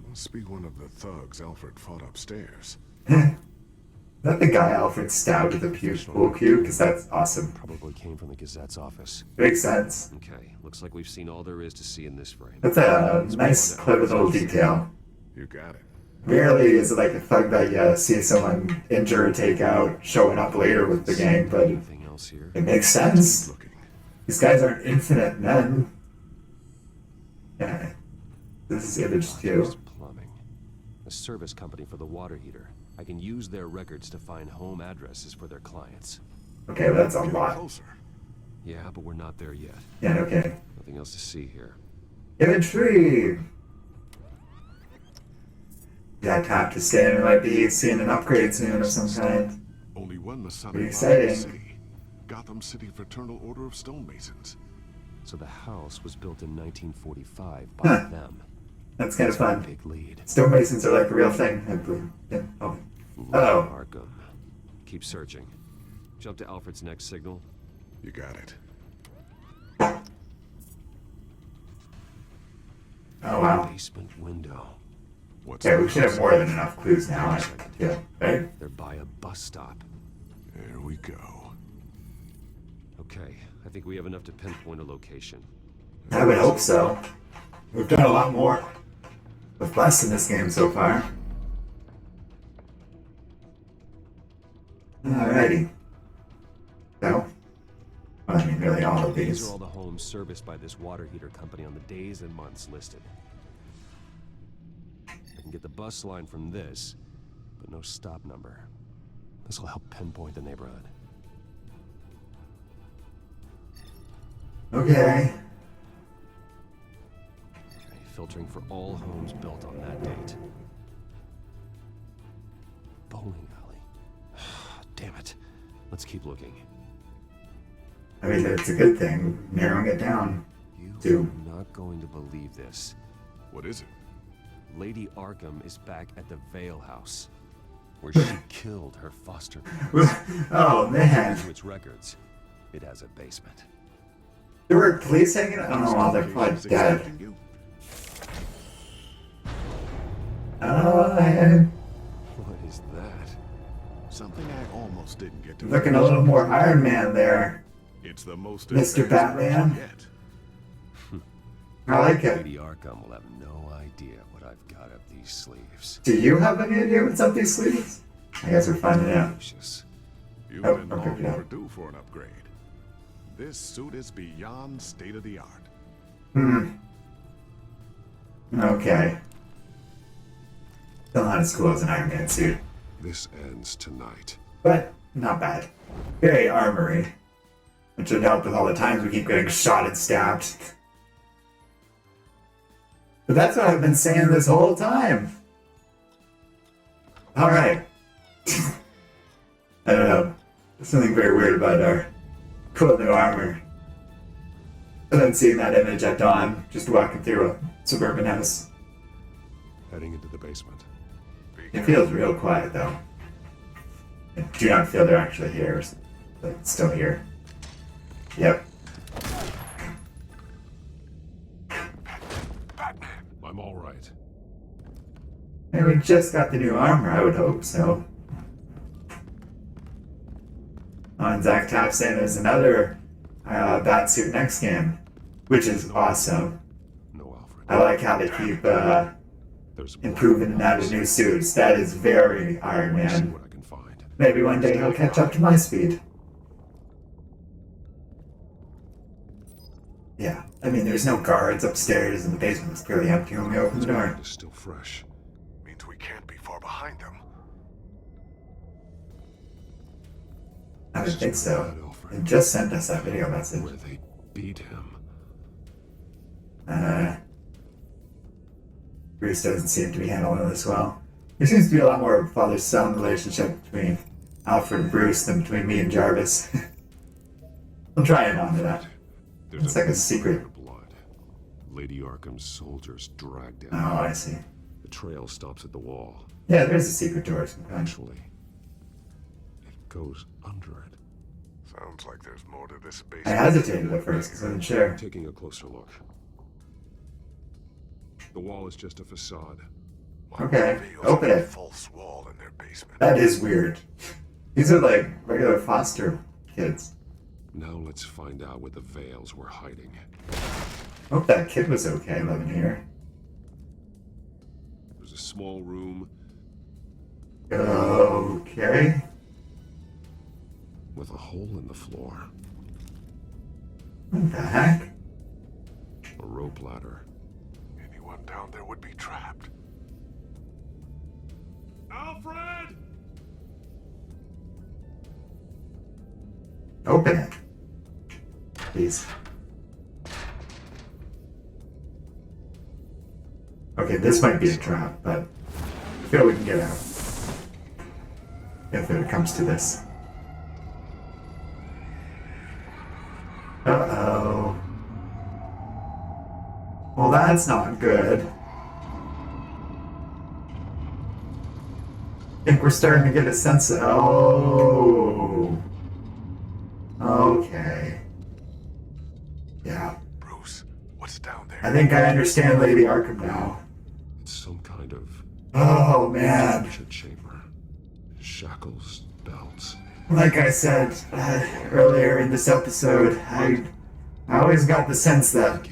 Must be one of the thugs Alfred fought upstairs. Is that the guy Alfred stabbed with the pool cue? Because that's awesome. Probably came from the Gazette's office. Makes sense. Okay, looks like we've seen all there is to see in this frame. That's a nice, clever little detail. You got it. Rarely is it like a thug that you see someone injure or take out showing up later with the gang, but Anything else here? it makes sense. These guys aren't infinite men. Yeah. This is image 2. Plumbing. A service company for the water heater. I can use their records to find home addresses for their clients. Okay, well, that's a lot. Yeah, but we're not there yet. Yeah, okay. Nothing else to see here. Image 3! Yeah, tap to stay. We might be seeing an upgrade soon of some kind. Only one Masonic Pretty lodge in the exciting. city. Gotham City Fraternal Order of Stonemasons. So the house was built in 1945 by them. That's kind of fun. Big lead. Stonemasons are like a real thing, I believe. Yeah. Oh. Oh. Arkham. Keep searching. Jump to Alfred's next signal. You got it. Oh, wow. Basement window. What's Okay, we should have more than enough clues now, I feel. Right? They're by a bus stop. There we go. Okay, I think we have enough to pinpoint a location. I would hope so. We've done a lot more with less in this game so far. Alrighty. So, well, I mean, really all of These these. are all the homes serviced by this water heater company on the days and months listed. I can get the bus line from this, but no stop number. This will help pinpoint the neighborhood. Okay. Okay, filtering for all homes built on that date. Bowling alley. Damn it. Let's keep looking. I mean, it's a good thing, narrowing it down. You are not going to believe this. What is it? Lady Arkham is back at the Vale House, where she killed her foster parents. Oh, man. To its records, it has a basement. There were police hanging out? Oh, well, they're probably dead. Oh, man. What is that? Something I almost didn't get to. Looking a little more Iron Man there. It's the most Mr. Batman. yet. I like it. Lady Arkham will have no idea what I've got up these sleeves. Do you have any idea what's up these sleeves? I guess we're finding out. You've Oh, been I'll pick long it up. overdue for an upgrade. This suit is beyond state of the art. Okay. Still not as cool as an Iron Man suit, This ends tonight. but not bad. Very armory. Which would help with all the times we keep getting shot and stabbed. But that's what I've been saying this whole time. Alright. I don't know. There's something very weird about our cool new armor. And then seeing that image at dawn, just walking through a suburban house. Heading into the basement. It feels real quiet though. I do not feel they're actually here, but it's still here. Yep. I'm all right. And we just got the new armor, I would hope so. Oh, and Zach Tapp saying there's another bat suit next game, which is awesome. No, Alfred. I like how they keep There's improving and adding new suits. That is very Iron See Man. what I can find. Maybe one day he'll catch up to my speed. Yeah, I mean, there's no guards upstairs, and the basement was clearly empty when we opened the door. It's still fresh. Means we can't be far behind them. I don't think so. They just sent us that video message. Where they beat him. Bruce doesn't seem to be handling this well. There seems to be a lot more of a father-son relationship between Alfred and Bruce than between me and Jarvis. I'm trying on to that. It's like a secret. Blood. Lady Arkham's soldiers dragged him. Oh, I see. The trail stops at the wall. Yeah, there's a secret door. Actually, it goes under it. Sounds like there's more to this I basement. hesitated at first because I wasn't sure. Taking a closer look. The wall is just a facade. Okay, open it. False wall in their basement. That is weird. These are like regular foster kids. Now let's find out where the Veils were hiding. Hope that kid was okay living here. There's a small room Okay. with a hole in the floor. What the heck? A rope ladder. Anyone down there would be trapped. Alfred! Open it. Please. Okay, this might be a trap, but I feel we can get out. If it comes to this. Uh-oh. Well, that's not good. I think we're starting to get a sense of... Oh. Okay. Yeah. Bruce, what's down there? I think I understand Lady Arkham now. It's some kind of Oh, man. torture chamber. Shackles, belts. Like I said earlier in this episode, I always got the sense that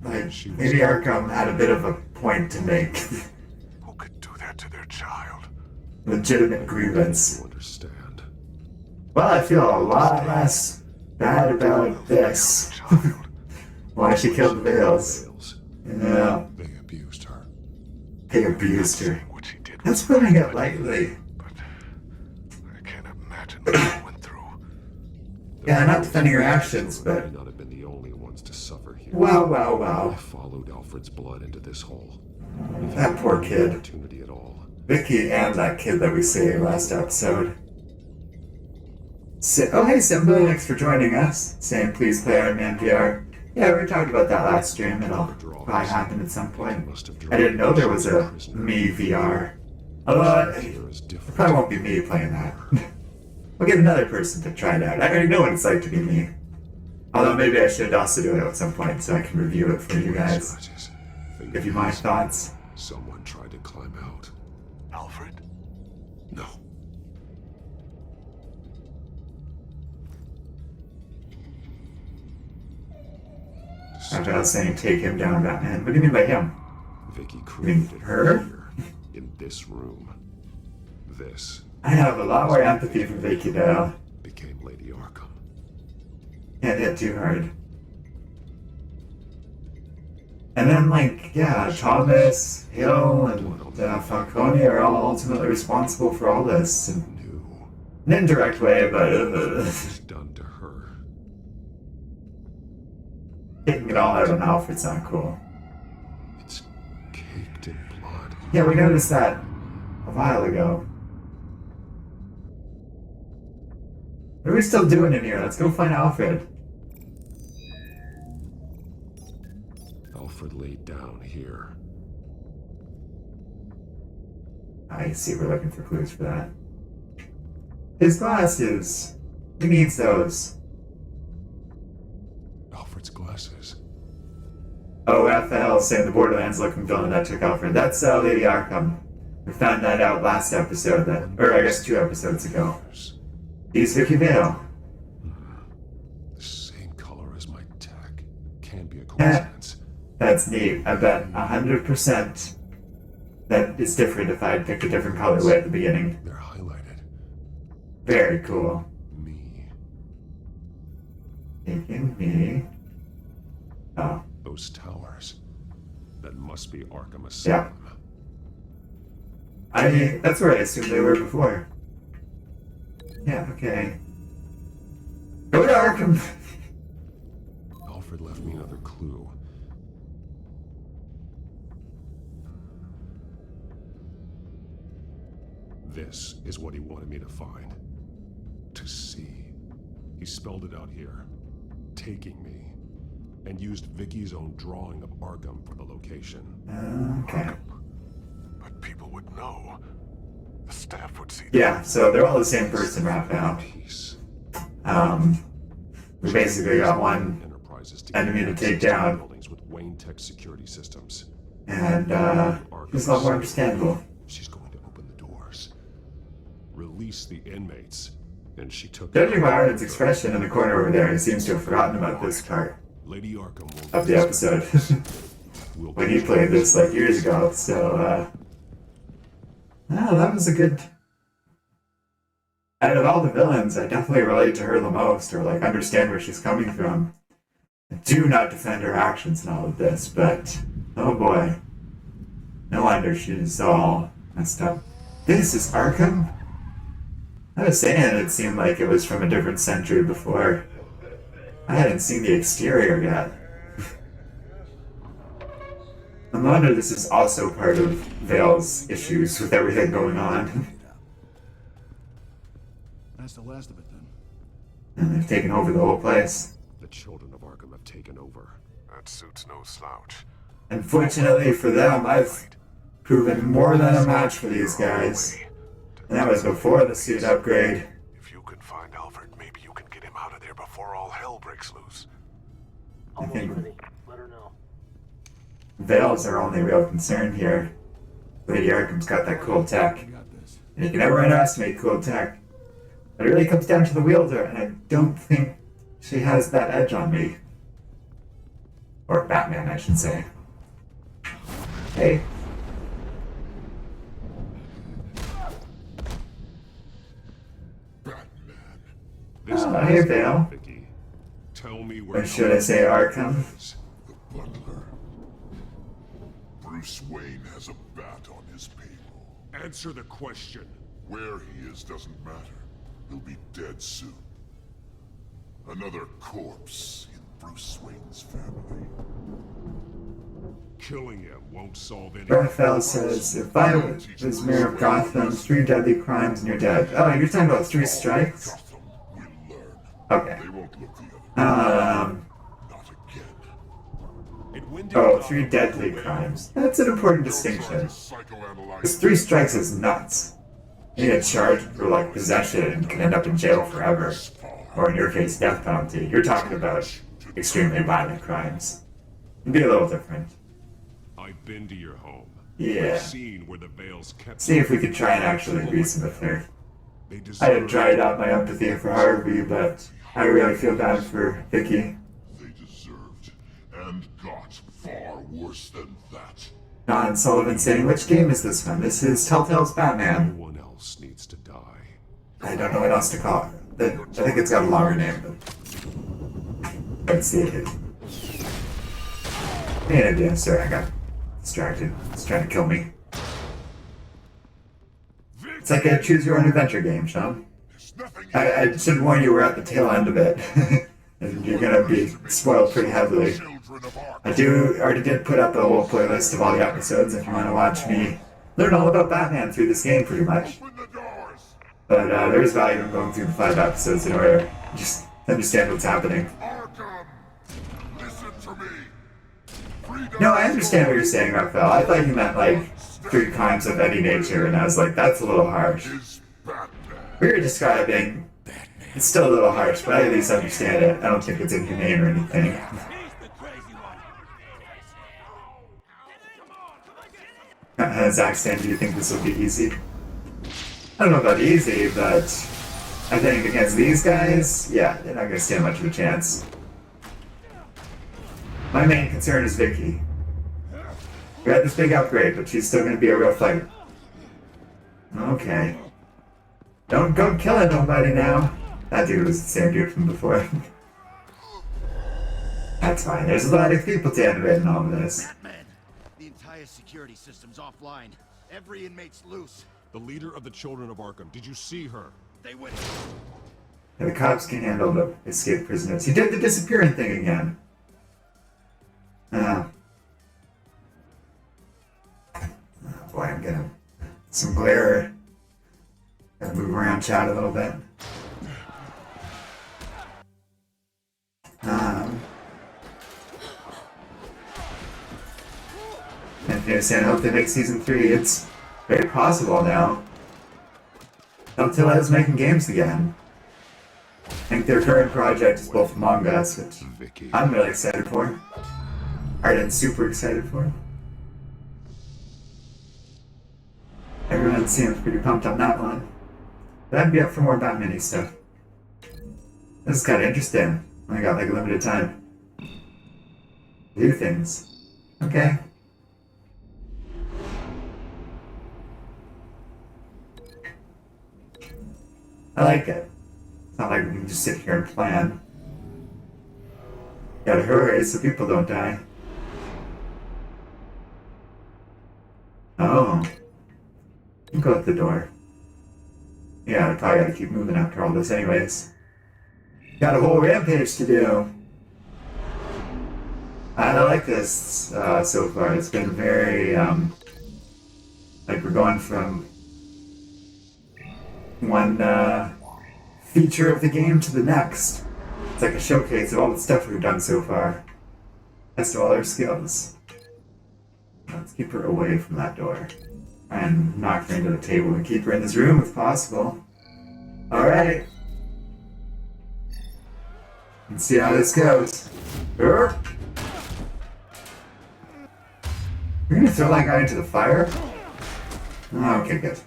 like Lady Arkham had a bit of a point to make. Who could do that to their child? Legitimate grievance. You understand. Well, I feel a lot less bad about this. Why she killed the Veils. Yeah, They abused her. they abused her. What she did That's putting it lightly. but I can't imagine what she went through. Yeah, not defending her actions, May but not have been the only ones to suffer here. wow. I followed Alfred's blood into this hole. If That he poor had kid. opportunity at all. Vicky and that kid that we saved last episode. Oh, hey Simba, thanks for joining us. Saying please play Iron Man VR. Yeah, we talked about that last stream. It'll probably happen at some point. I didn't know there was a me VR. Although, it probably won't be me playing that. We'll get another person to try it out. I already know what it's like to be me. Although maybe I should also do it at some point so I can review it for you guys. Give you my thoughts. Someone tried to climb out. Alfred? No. After I was saying take him down, Batman. What do you mean by him? Vicky You mean created her? fear in this room. This I have a lot more empathy for Vicky now. became Lady Arkham. Can't hit too hard. And then, like, yeah, Thomas, Hill, and Falcone are all ultimately responsible for all this. In an indirect way, but It's done to her. taking it all out on Alfred's not cool. It's caked in blood. Yeah, we noticed that a while ago. What are we still doing in here? Let's go find Alfred. Alfred laid down here. I see we're looking for clues for that. His glasses. He needs those. Alfred's glasses. Oh, FL saying the Borderlands looking villain that took Alfred. That's Lady Arkham. We found that out last episode, or I guess 2 episodes ago. He's Vicky Vale. The same color as my tech. Can't be a Yeah. coincidence. That's neat. I bet 100% that it's different if I had picked a different colorway at the beginning. They're highlighted. Very cool. Me. Taking me. Oh, Those towers. That must be Arkham yeah. Asylum. That's where I assumed they were before. Yeah, okay. Go to Arkham! Alfred left me another clue. This is what he wanted me to find. To see. He spelled it out here. Taking me. And used Vicky's own drawing of Arkham for the location. Okay. No. The staff would see. Yeah, so they're all the same person right now. We basically got one enemy to take down. Buildings with Wayne Tech security systems. And it's a lot more understandable. She's going to open the doars. Release the inmates. And she took Judging by Arden's expression in the corner over there, he seems to have forgotten about this part Lady Arkham of the episode. When he played this like years ago, so that was a good. Out of all the villains, I definitely relate to her the most, or like understand where she's coming from. I do not defend her actions in all of this, but oh boy, no wonder she's all messed up. This is Arkham? I was saying it seemed like it was from a different century before. I hadn't seen the exterior yet. I wonder this is also part of Vale's issues with everything going on. That's the last of it then. And they've taken over the whole place. The children of Arkham have taken over. That suit's no slouch. Unfortunately for them, I've proven more than a match for these guys. And that was before the suit upgrade. If you can find Alfred, maybe you can get him out of there before all hell breaks loose. I think Vale's our only real concern here. Lady Arkham's got that cool tech. And you can never underestimate cool tech. But it really comes down to the wielder, and I don't think she has that edge on me. Or Batman, I should say. Hey. Oh, hey, Vale. Vicky, tell me Or should I say Arkham? The butler. Bruce Wayne has a bat on his payroll. Answer the question. Where he is doesn't matter. He'll be dead soon. Another corpse in Bruce Wayne's family. Killing him won't solve any. Raphael says, if I was mayor of Gotham, 3 deadly crimes and you're dead. Oh, you're talking about 3 strikes? Gotham will learn. Okay. They won't look the other way. Not again. Oh, 3 deadly crimes. That's an important distinction. Because 3 strikes is nuts. You get charged for like possession and can end up in jail forever. Or in your case, death penalty. You're talking about extremely violent crimes. It'd be a little different. I've been to your home. Yeah. I've seen where the veils kept. See if we could try and actually reason with her. I had dried out my empathy for Harvey, but I really feel bad for Vicky. They deserved and got far worse than that. Don Sullivan saying, which game is this one? This is Telltale's Batman. No one else needs to die. I don't know what else to call it. I think it's got a longer name, but let's see it. Any idea? Sorry, I got distracted. It's trying to kill me. It's like a choose your own adventure game, Sean. I should warn you, we're at the tail end of it. And you're gonna be spoiled pretty heavily. I already did put up a whole playlist of all the episodes if you want to watch me learn all about Batman through this game pretty much. But there's value in going through the 5 episodes in order to just understand what's happening. Arkham, listen to me. No, I understand what you're saying, Raphael. I thought you meant like 3 crimes of any nature, and I was like, that's a little harsh. What you're describing, it's still a little harsh, but I at least understand it. I don't think it's inhumane or anything. Zach Stan, do you think this will be easy? I don't know about easy, but I think against these guys, yeah, they're not going to stand much of a chance. My main concern is Vicky. We got this big upgrade, but she's still going to be a real fight. Okay. Don't go killing nobody now. That dude was the same dude from before. That's fine. There's a lot of people to animate in all of this. Batman! The entire security system's offline. Every inmate's loose. The leader of the Children of Arkham. Did you see her? They went. Yeah, the cops can handle the escaped prisoners. He did the disappearing thing again. Oh boy, I'm getting some glare. Gotta move around, chat a little bit. And saying, I hope they make season 3. It's Very possible now. Telltale is making games again. I think their current project is both Among Us, which I'm really excited for. Arden's super excited for. Everyone seems pretty pumped on that one. But I'd be up for more Batman-y stuff. This is kind of interesting. I got like a limited time. Do things. Okay. I like it. It's not like we can just sit here and plan. Gotta hurry so people don't die. Oh. You go out the door. Yeah, I probably gotta keep moving after all this anyways. Got a whole rampage to do. I like this so far. It's been very, like we're going from one feature of the game to the next. It's like a showcase of all the stuff we've done so far. Test all our skills. Let's keep her away from that door. And knock her into the table and keep her in this room if possible. Alright. Let's see how this goes. You're gonna throw that guy into the fire? Oh, okay, good.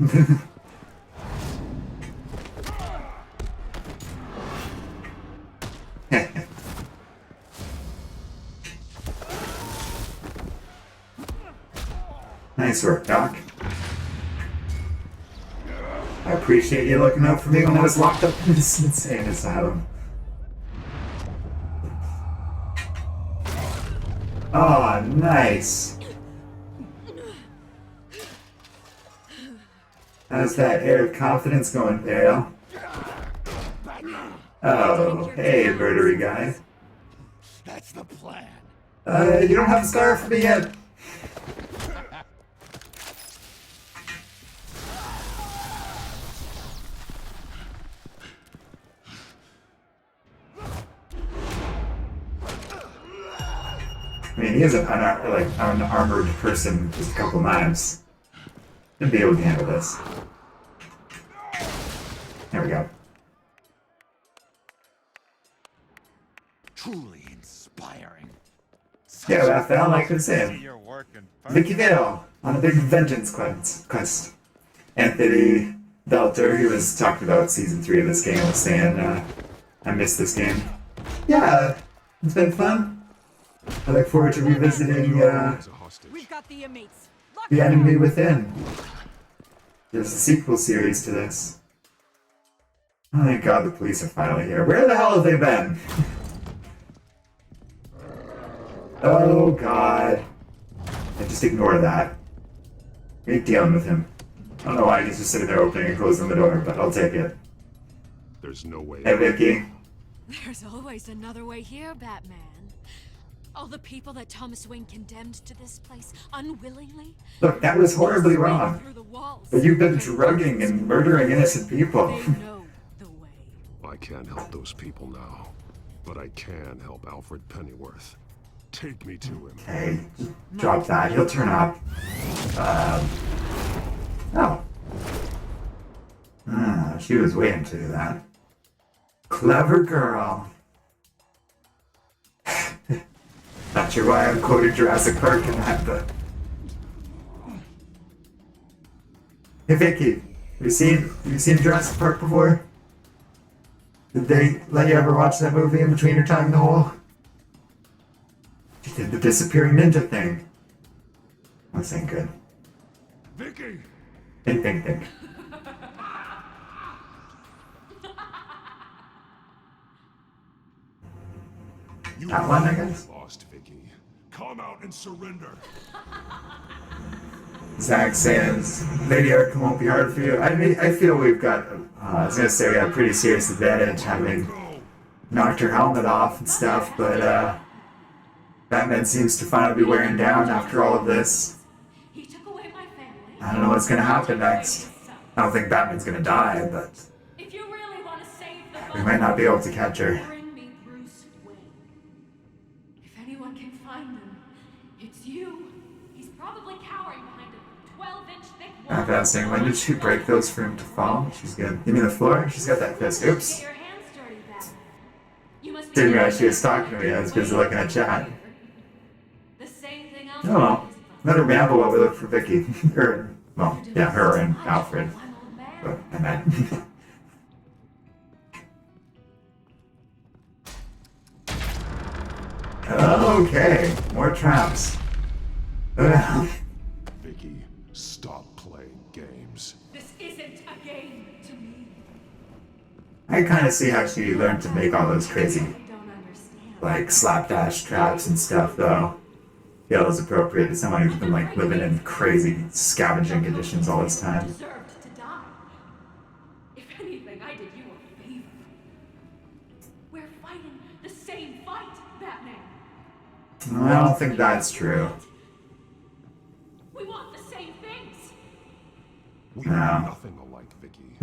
Nice work, Doc. I appreciate you looking out for me when I was locked up in this insane asylum. Oh, nice. How's that air of confidence going, Dale? Oh, hey, murdery guy. That's the plan. You don't have a scar for me yet. I mean, he is an unarmored person with just a couple knives. He'll be able to handle this. There we go. Truly inspiring. Yeah, Raphael, like I was saying. Vicky Vale on a big vengeance quest. Anthony Belter, who was talking about season 3 of this game, was saying, I missed this game. Yeah, it's been fun. I look forward to revisiting We've got the inmates. The Enemy Within. There's a sequel series to this. Oh, thank God the police are finally here. Where the hell have they been? Oh, God. I just ignore that. You're dealing with him. I don't know why he's just sitting there opening and closing the door, but I'll take it. There's no way. Hey, Vicky. There's always another way here, Batman. All the people that Thomas Wayne condemned to this place unwillingly. Look, that was horribly wrong. But you've been drugging and murdering innocent people. They know the way. I can't help those people now, but I can help Alfred Pennyworth. Take me to him. Hey, drop that. He'll turn up. Oh. She was waiting to do that. Clever girl. Not sure why I'm quoting Jurassic Park in that, but... Hey Vicky, have you seen Jurassic Park before? Did they let you ever watch that movie in between your time in the hole? You did the disappearing ninja thing. This ain't good. Vicky! Think. That one, I guess? Lost, Vicky. Come out and surrender. Zach says, Lady Arkham won't be hard for you. I feel we've got, I was gonna say we have a pretty serious advantage having knocked her helmet off and stuff, but Batman seems to finally be wearing down after all of this. I don't know what's gonna happen next. I don't think Batman's gonna die, but we might not be able to catch her. I'm fascinating. When did she break those for him to fall? She's good. You mean the floor? She's got that fist. Oops. Didn't realize she was talking to me. I was busy looking at chat. Oh well. Let her ramble while we look for Vicky. Or, well, yeah, her and Alfred. But I meant. Okay, more traps. Vicky, stop playing games. This isn't a game to me. I kind of see how she learned to make all those crazy, like, slapdash traps and stuff, though. Feels appropriate to someone who's been, like, living in crazy scavenging conditions all this time. Deserved to die. If anything, I did you a favor. We're fighting the same fight, Batman. I don't think that's true. We want the same things. We No. are nothing alike, Vicky.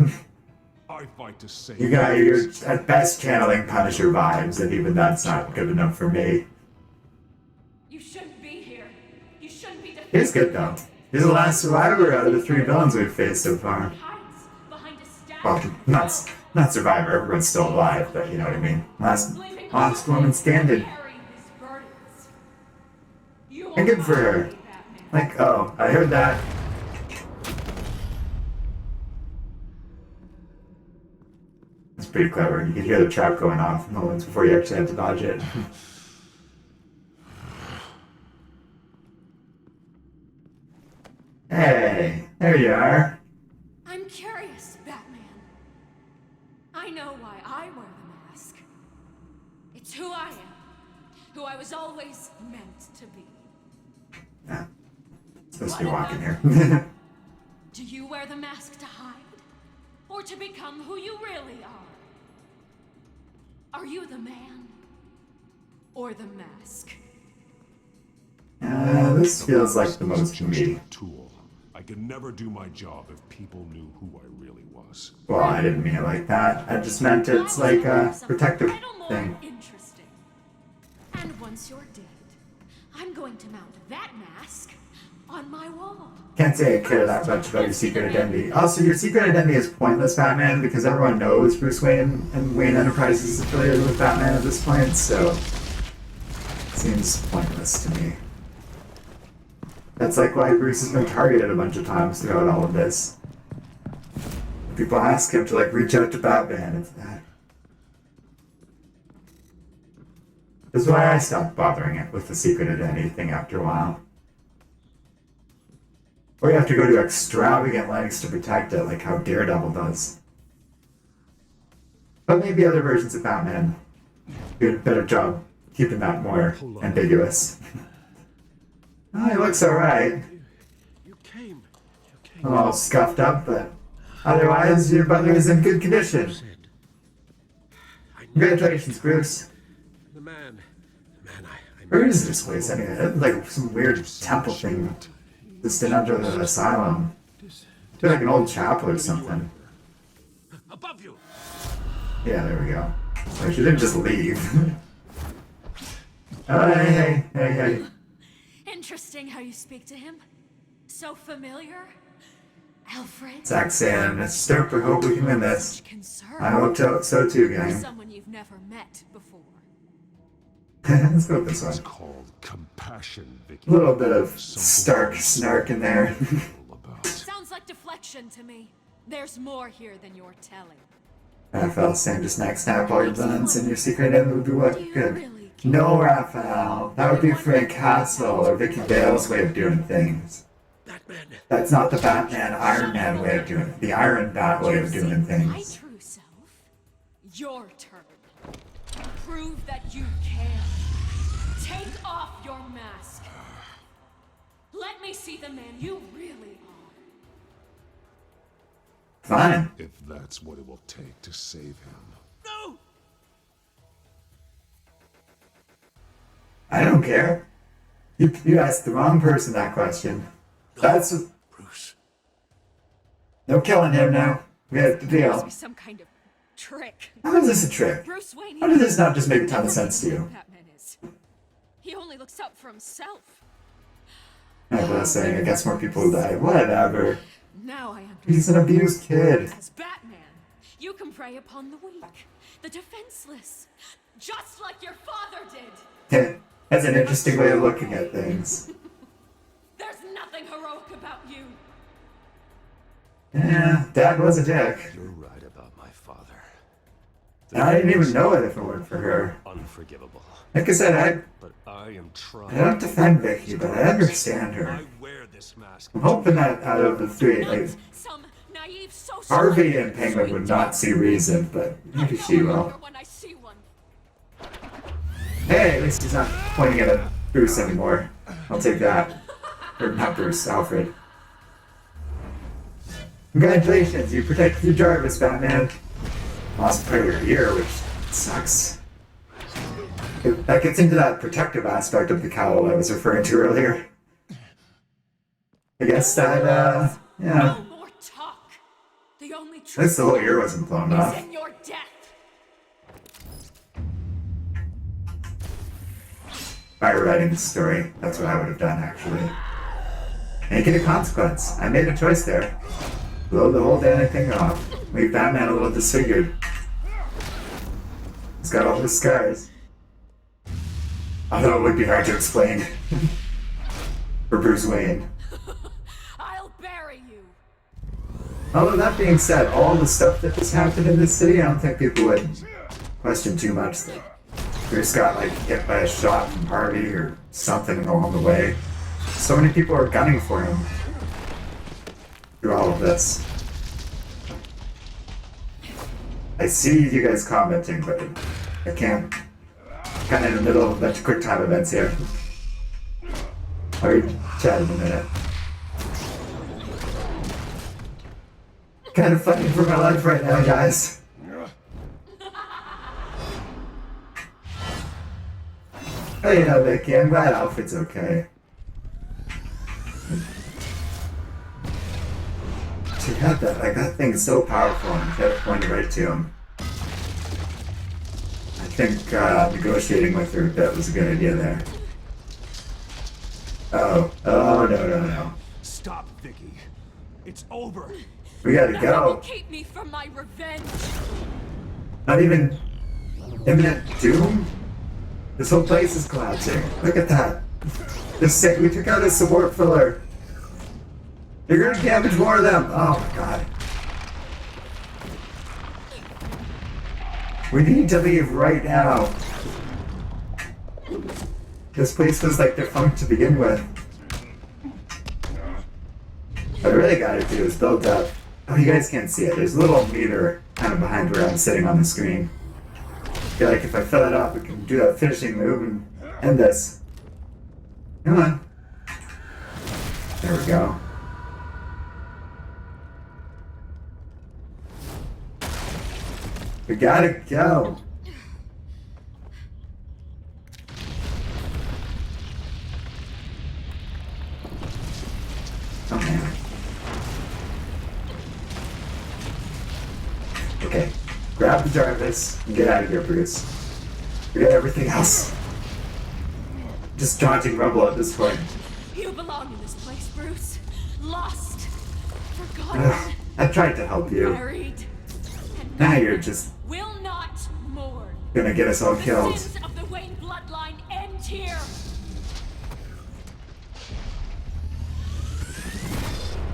I fight to save You're at best channeling Punisher vibes, and even that's not good enough for me. You shouldn't be here. You shouldn't be defending. He's good, though. He's the last survivor out of the 3 villains we've faced so far. Hides behind a statue. Well, not survivor, everyone's still alive, but you know what I mean. Last woman standing. Carry his burdens. You And good for her. Like, oh, I heard that. It's pretty clever. You could hear the trap going off moments before you actually have to dodge it. Hey, there you are. I'm curious, Batman. I know why I wear the mask. It's who I am. Who I was always meant to be. Yeah. Supposed to be walking here. Do you wear the mask to hide? Or to become who you really are? Are you the man? Or the mask? This feels like the most me. tool. I could never do my job if people knew who I really was. Well, I didn't mean it like that. I just meant it's like a protective thing. Interesting. And once you're dead, I'm going to mount that mask on my wall. Can't say I care that much about your secret identity. Also, your secret identity is pointless, Batman, because everyone knows Bruce Wayne and Wayne Enterprises is affiliated with Batman at this point, so it seems pointless to me. That's like why Bruce has been targeted a bunch of times throughout all of this. People ask him to like reach out to Batman. It's that. That's why I stopped bothering it with the secret identity thing after a while. Or you have to go to extravagant lengths to protect it, like how Daredevil does. But maybe other versions of Batman do a better job keeping that more ambiguous. Oh, he looks alright. You came. A little scuffed up, but otherwise your butler is in good condition. Congratulations, Bruce. The man Where is this place anyway? It's like some weird temple thing. Just in under the asylum. It's like an old chapel or something. Above you. Yeah, there we go. Like, she didn't just leave. Oh, hey. Interesting how you speak to him. So familiar. Alfred. Zach saying, Mr. Stark, we hope we can win this. Concern. I hope so too, For gang. someone you've never met before. Let's go with this one. It's called compassion, Vicky. A little bit of Stark snark in there. Sounds like deflection to me. There's more here than you're telling. Raphael saying just next snap all your villains and your secret identity would be what? Good. No, Raphael. That would be Frank Castle or Vicky Vale's way of doing things. That's not the Batman Iron Man way of doing it. The Iron Bat way of doing My things. true self. Your turn. Prove that you can. Take off your mask. Let me see the man you really are. Fine. If that's what it will take to save him. No! I don't care. You asked the wrong person that question. That's Bruce. no killing him now. We have the Must deal. be some kind of trick. How is this a trick? Bruce Wayne. How did this not just make a ton of sense to you? Batman is. He only looks out for himself. I was saying, I guess more people will die. Whatever. Now I understand. He's an abused kid. As Batman, you can prey upon the weak, the defenseless, just like your father did. That's an interesting way of looking at things. There's nothing heroic about you. Yeah, Dad was a dick. You're right about my father. And I didn't even know it if it weren't for her. Unforgivable. Like I said, But I am I trying. don't defend Vicky, but I understand her. I wear this mask. I'm hoping that out of the three, like, Some naive social Harvey and Penguin would not see reason, but maybe she will. when I see one. Hey, at least he's not pointing at Bruce anymore. I'll take that. Or not Bruce, Alfred. Congratulations, you protected your Jarvis, Batman. Lost part of your ear, which sucks. That gets into that protective aspect of the cowl I was referring to earlier. I guess that, yeah. No more talk. The only At truth least the whole ear wasn't blown is off. in your death. If I were writing this story, that's what I would have done, actually. Make it a consequence. I made a choice there. Blow the whole damn thing off. Leave Batman a little disfigured. He's got all his scars. Although it would be hard to explain. For Bruce Wayne. I'll bury you. Although that being said, all the stuff that just happened in this city, I don't think people would question too much. That Bruce got like hit by a shot from Harvey or something along the way. So many people are gunning for him through all of this. I see you guys commenting, but I can't. Kind of in the middle of a bunch of quick time events here. I'll read chat in a minute. Kind of fighting for my life right now, guys. Oh, you know, Vicky, I'm glad Alfred's okay. She had that, like, that thing's so powerful and kept pointing right to him. I think negotiating with her a bit was a good idea there. Oh, no. Stop, Vicky. It's over. We gotta Nothing will go. keep me from my revenge. Not even imminent doom? This whole place is collapsing. Look at that. We took out a support filler. You're gonna damage more of them. Oh my god. We need to leave right now. This place was like defunct to begin with. What I really gotta do is build up. Oh, you guys can't see it. There's a little meter kind of behind where I'm sitting on the screen. I feel like if I fill it up, we can do that finishing move and end this. Come on. There we go. We gotta go. Oh man. Okay. Grab the Jarvis and get out of here, Bruce. Forget everything else. Just taunting rubble at this point. You belong in this place, Bruce. Lost. Forgotten. I tried to help you. Buried. And Now you're just will not mourn. gonna get us all The killed. sins of the Wayne bloodline end here.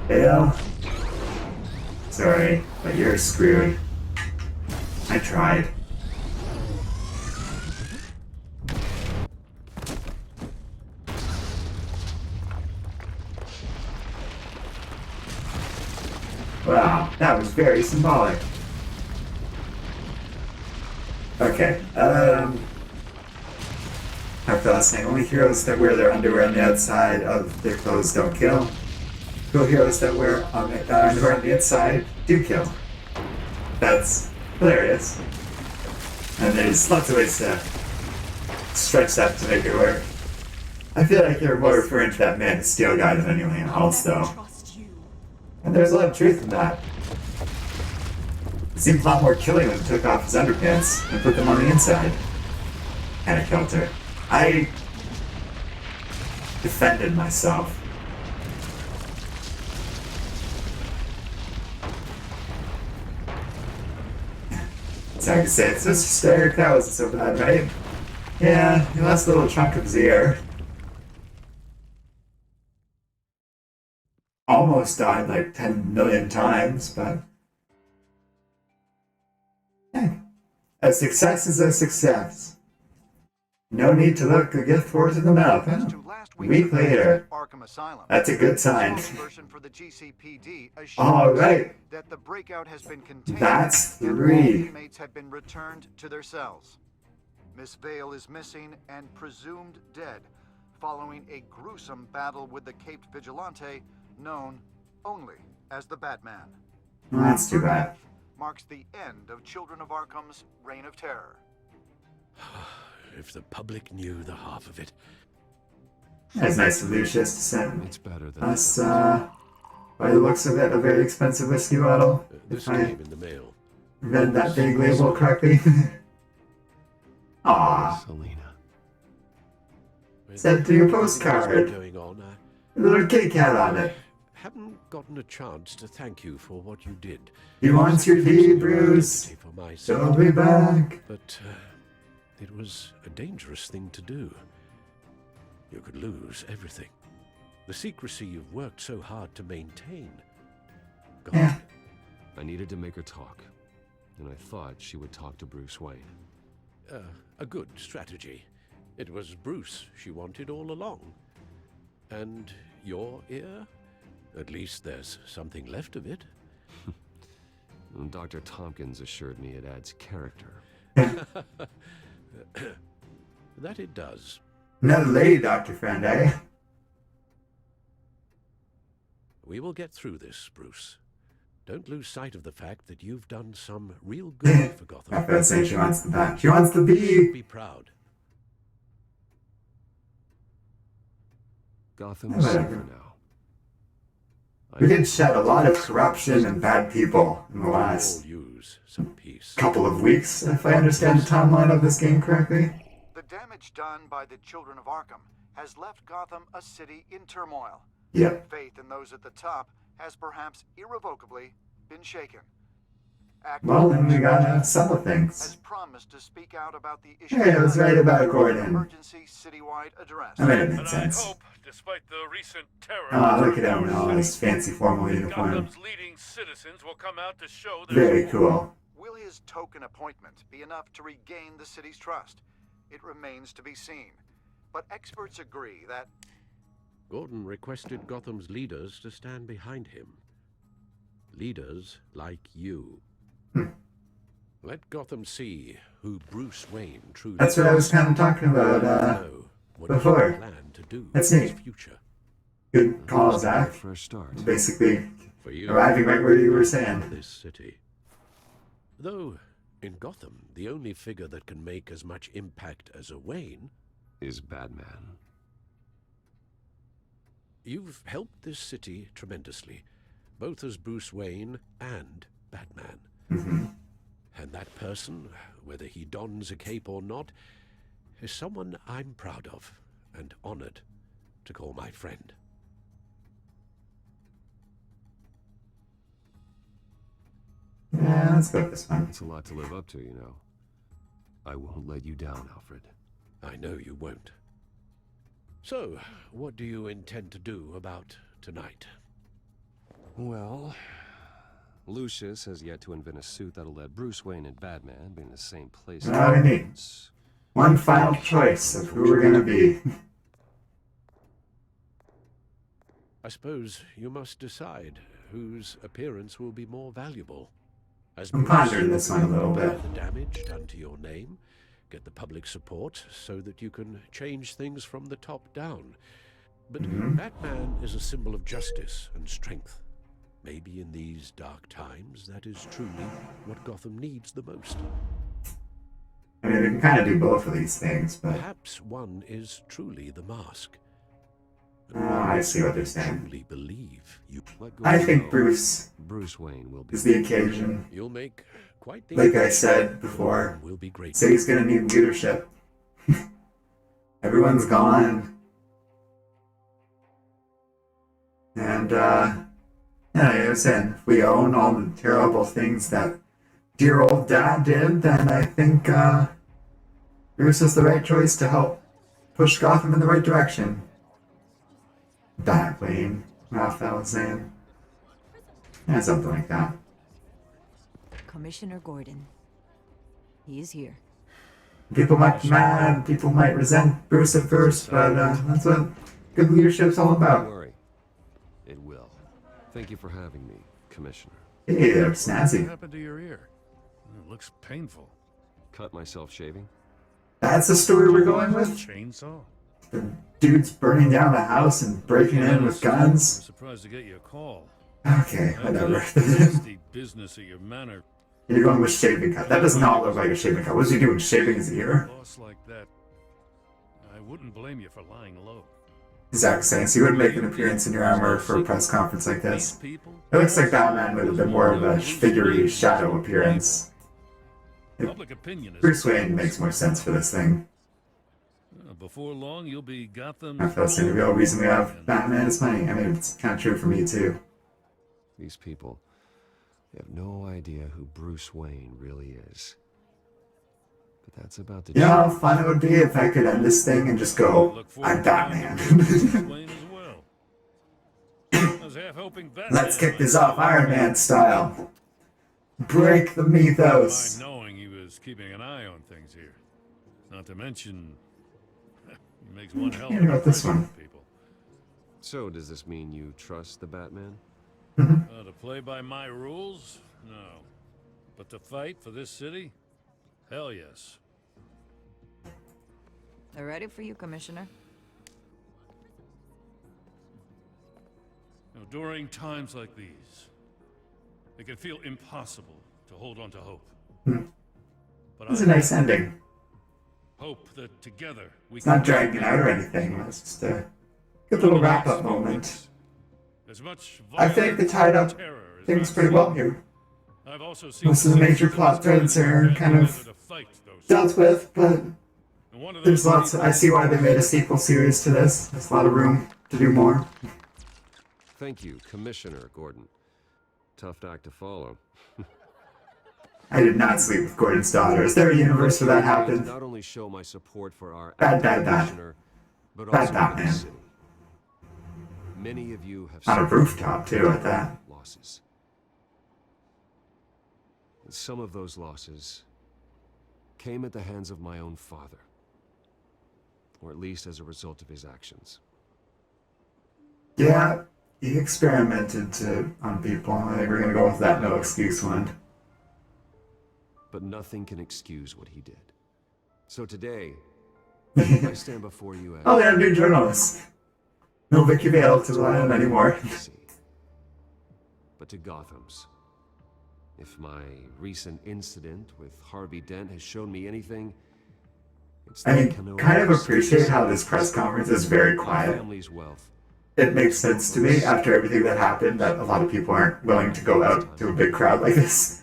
Dale? Sorry, but you're screwed. I tried. Wow, that was very symbolic. Okay, after last night, only heroes that wear their underwear on the outside of their clothes don't kill. Cool heroes that wear underwear on the inside do kill. That's hilarious. And there's lots of ways to stretch that to make it work. I feel like you're more referring to that Man of Steel guy than anything else, though. Trust you. And there's a lot of truth in that. It seemed a lot more killing when he took off his underpants and put them on the inside. And it killed her. I defended myself. Sorry to say, it's just Eric. That wasn't so bad, right? Yeah, he lost a little chunk of his ear. Almost died like 10 million times, but... Hey, a success is a success. No need to look a gift horse in the mouth, huh? A week later. That's a good sign. Alright. That the breakout has been contained. That's and 3. all inmates have been returned to their cells. Miss Vale is missing and presumed dead, following a gruesome battle with the caped vigilante known only as the Batman. Well, that's too bad. Marks the end of Children of Arkham's reign of terror. If the public knew the half of it. That's nice of Lucius to send It's better than us, by the looks of it, a very expensive whiskey bottle. This If I came in the mail. read that big label correctly. Aww. Selena. Sent to your postcard. Going on, A little kitty cat on it. haven't gotten a chance to thank you for what you did. He wants your tea, Bruce. For my She'll be back. But it was a dangerous thing to do. You could lose everything. The secrecy you've worked so hard to maintain. God. Yeah. I needed to make her talk, and I thought she would talk to Bruce Wayne. A good strategy. It was Bruce she wanted all along. And your ear? At least there's something left of it. And Dr. Tompkins assured me it adds character. That it does. Another lady doctor friend, eh? We will get through this, Bruce. Don't lose sight of the fact that you've done some real good for Gotham. I was saying she wants the back. She wants the bee. Be proud. Gotham's safe for now. We did shed a lot of corruption and bad people in the last All use some peace. couple of weeks, if I understand the timeline of this game correctly. The damage done by the Children of Arkham has left Gotham a city in turmoil. Yep. Faith in those at the top has perhaps irrevocably been shaken. Well, then we gotta settle has things. promised to speak out about the issue. Hey, I was right about Gordon. Emergency citywide address. I mean, it And makes I sense. hope, despite the recent terror, Oh, look at him in all his fancy formal uniform. Gotham's leading citizens will come out to show their Very support. cool. Will his token appointment be enough to regain the city's trust? It remains to be seen. But experts agree that Gordon requested Gotham's leaders to stand behind him. Leaders like you. Let Gotham see who Bruce Wayne truly That's what I was kind of talking about know what before. he planned to do That's in his neat. future. Good call, Zach. Fresh start. Basically, For you, arriving right where you were saying. this city. Though, in Gotham, the only figure that can make as much impact as a Wayne, Is Batman. you've helped this city tremendously, both as Bruce Wayne and Batman. And that person, whether he dons a cape or not, is someone I'm proud of and honored to call my friend. Yeah, let's go with this one. It's a lot to live up to, you know. I won't let you down, Alfred. I know you won't. So, what do you intend to do about tonight? Well, Lucius has yet to invent a suit that'll let Bruce Wayne and Batman be in the same place. All we need. One final choice of who we're gonna be. I suppose you must decide whose appearance will be more valuable. As I'm pondering this one a little bit. repair the damage done to your name, get the public support so that you can change things from the top down. But Batman is a symbol of justice and strength. Maybe in these dark times, that is truly what Gotham needs the most. I mean, we can kind of do both of these things, but Perhaps one is truly the mask. I see what they're saying. Truly believe you. Let go I of think Joe. Bruce Bruce Wayne will be. is the occasion. You'll make quite the. Like I said before, will be great. city's gonna need leadership. Everyone's gone. And, yeah, I was saying, if we own all the terrible things that dear old dad did, then I think Bruce is the right choice to help push Gotham in the right direction. Batwing, Raphael was saying. Yeah, something like that. Commissioner Gordon. He is here. People might be mad, people might resent Bruce at first, but that's what good leadership's all Don't about. worry. It will. Thank you for having me, Commissioner. Hey there, What Snazzy. happened to your ear? It looks painful. Cut myself shaving? That's the story we're going with? Chainsaw? The dudes burning down the house and breaking in with I'm guns? surprised to get your call. Okay, whatever. The business at your manor. You're going with shaving cut. That does not look like a shaving cut. What's he doing? Shaving his ear? Loss like that, I wouldn't blame you for lying low. Zach saying, so you wouldn't make an appearance in your armor for a press conference like this. It looks like Batman would have been more of a figurine shadow appearance. Public opinion is Bruce Wayne makes more sense for this thing. before long you'll be Gotham. I feel saying the real reason we have Batman is money. I mean, it's kind of true for me too. These people, they have no idea who Bruce Wayne really is. But that's about the You know how fun it would be if I could end this thing and just go, I'm Batman. Wayne as well. I was half hoping Batman Let's kick this off Iron Man style. Break the mythos. knowing he was keeping an eye on things here. Not to mention, he makes one hell Hear of a about this person one. with people. So does this mean you trust the Batman? To play by my rules? No. But to fight for this city? Hell yes. They're ready for you, Commissioner. During times like these, it can feel impossible to hold on to hope. But It's a nice ending. hope that together we It's not dragging out or anything. It's just a good little wrap-up moment. As much I think they tied up terror as things pretty well here. I've also seen Most of the major plot threads are kind of dealt with, but there's lots. I see why they made a sequel series to this. There's a lot of room to do more. Thank you, Commissioner Gordon. Tough act to follow. I did not sleep with Gordon's daughter. Is there a universe where that happened? Not only show my support for our Bad commissioner, but Bad also for the Batman. city. Many of you have On a suffered rooftop, too, at that. losses. And some of those losses came at the hands of my own father, or at least as a result of his actions. Yeah, he experimented on people. I think we're going to go with that no excuse one. But nothing can excuse what he did. So today, I stand before you as Oh, they're new journalists. No Vicky Vale to rely on anymore. but to Gotham's. If my recent incident with Harvey Dent has shown me anything, it's I that mean, kind of appreciate how this press conference is very quiet. family's wealth. It makes sense to me after everything that happened that a lot of people aren't willing to go out to a big crowd like this.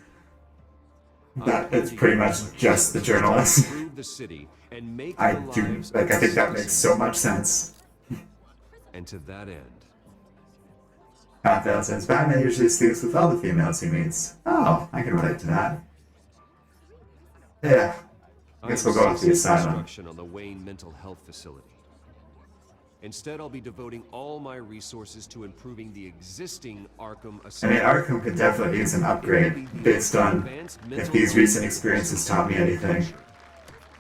That it's pretty much just the journalists. Improve the city and make I the do, lives like, I think that makes so much sense. And to that end, Raphael says, Batman usually sleeps with all the females he meets. Oh, I can relate to that. Yeah, I guess we'll go with the asylum. construction on the Wayne Mental Health Facility. Instead, I'll be devoting all my resources to improving the existing Arkham I Asylum. mean, Arkham could definitely use an upgrade based on if these recent experiences taught me anything.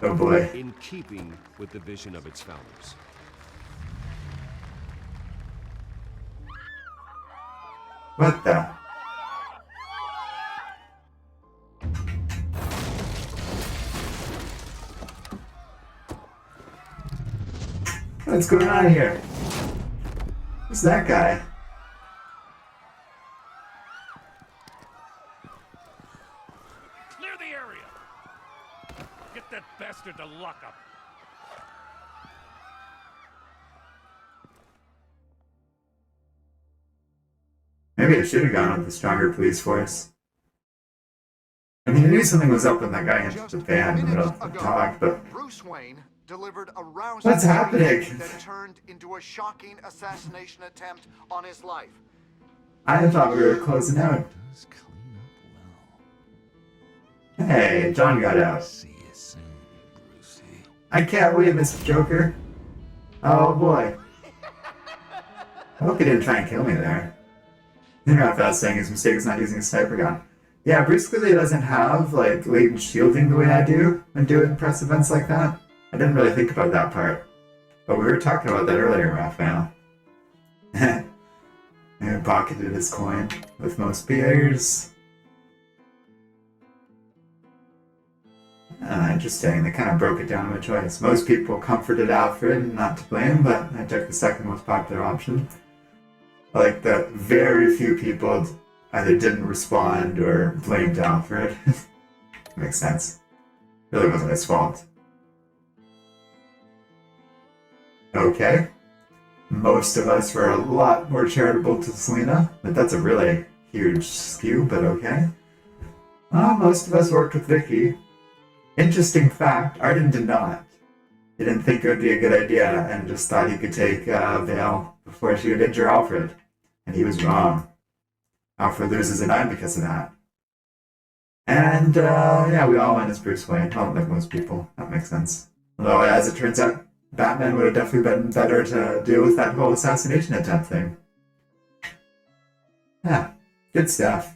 Oh boy. In keeping with the vision of its founders. What the? What's going on here? Who's that guy? Clear the area! Get that bastard to lock up! Maybe I should have gone with the stronger police force. I mean, I knew something was up when that guy entered the van in the middle of the talk, but Bruce Wayne delivered a rousing what's happening? speech that turned into a shocking assassination attempt on his life. I thought we were closing out. Hey, John got out. See you soon, Brucey. I can't wait, Mr. Joker. Oh boy. I hope he didn't try and kill me there. You know, if I was saying his mistake is not using a sniper gun. Yeah, Bruce clearly doesn't have, like, latent shielding the way I do when doing press events like that. I didn't really think about that part. But we were talking about that earlier, Raphael. And pocketed his coin with most beers. Interesting, they kind of broke it down to a choice. Most people comforted Alfred, not to blame, but I took the second most popular option. Like that very few people either didn't respond or blamed Alfred. Makes sense. Really wasn't his fault. Okay. Most of us were a lot more charitable to Selena, but that's a really huge skew, but okay. Most of us worked with Vicky. Interesting fact, Arden did not. He didn't think it would be a good idea and just thought he could take Vale before she would injure Alfred. And he was wrong. Alfred loses an eye because of that. And, yeah, we all went as Bruce Wayne. Well, like most people. That makes sense. Although, as it turns out, Batman would have definitely been better to deal with that whole assassination attempt thing. Yeah, good stuff.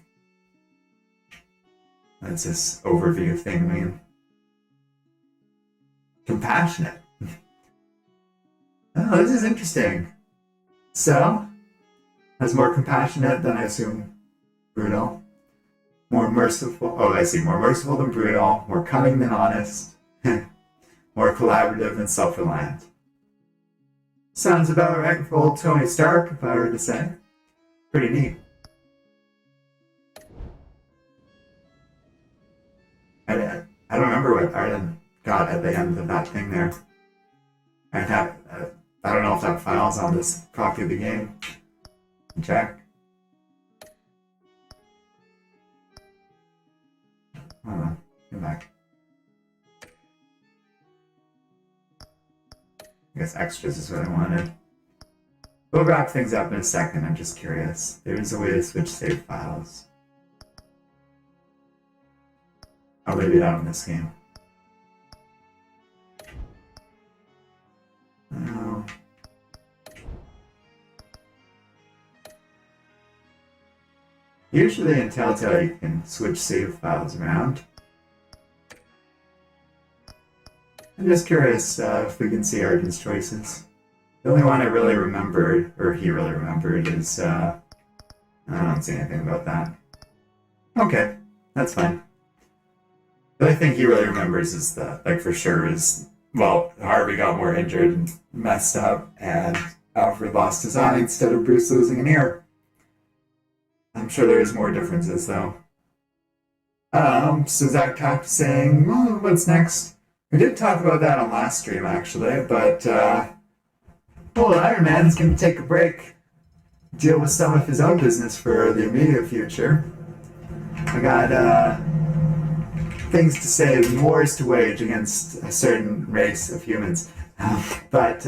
That's this overview thing mean. Compassionate. Oh, this is interesting. So, as more compassionate than I assume brutal. More merciful. Oh, I see. More merciful than brutal. More cunning than honest. More collaborative than self-reliant. Sounds about right for old Tony Stark, if I were to say. Pretty neat. I don't remember what Arden got at the end of that thing there. I don't know if that file's on this copy of the game. Check. Hold on. Come back. I guess extras is what I wanted. We'll wrap things up in a second, I'm just curious. There's a way to switch save files. I'll leave it out in this game. Oh. Usually in Telltale you can switch save files around. I'm just curious if we can see Arden's choices. The only one I really remembered, or he really remembered, is, I don't see anything about that. Okay, that's fine. The only thing he really remembers is the, like for sure is, well, Harvey got more injured and messed up, and Alfred lost his eye instead of Bruce losing an ear. I'm sure there is more differences, though. So Zach talked saying, well, what's next? We did talk about that on last stream, actually, but, well, Iron Man's going to take a break, deal with some of his own business for the immediate future. I got, things to say, wars to wage against a certain race of humans. But,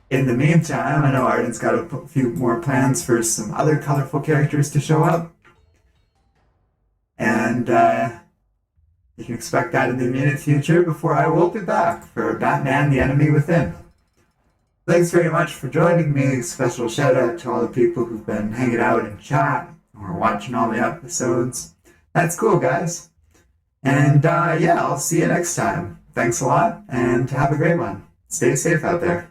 in the meantime, I know Arden's got a few more plans for some other colorful characters to show up. And, you can expect that in the immediate future before I will be back for Batman: The Enemy Within. Thanks very much for joining me. Special shout out to all the people who've been hanging out in chat or watching all the episodes. That's cool, guys. And yeah, I'll see you next time. Thanks a lot and have a great one. Stay safe out there.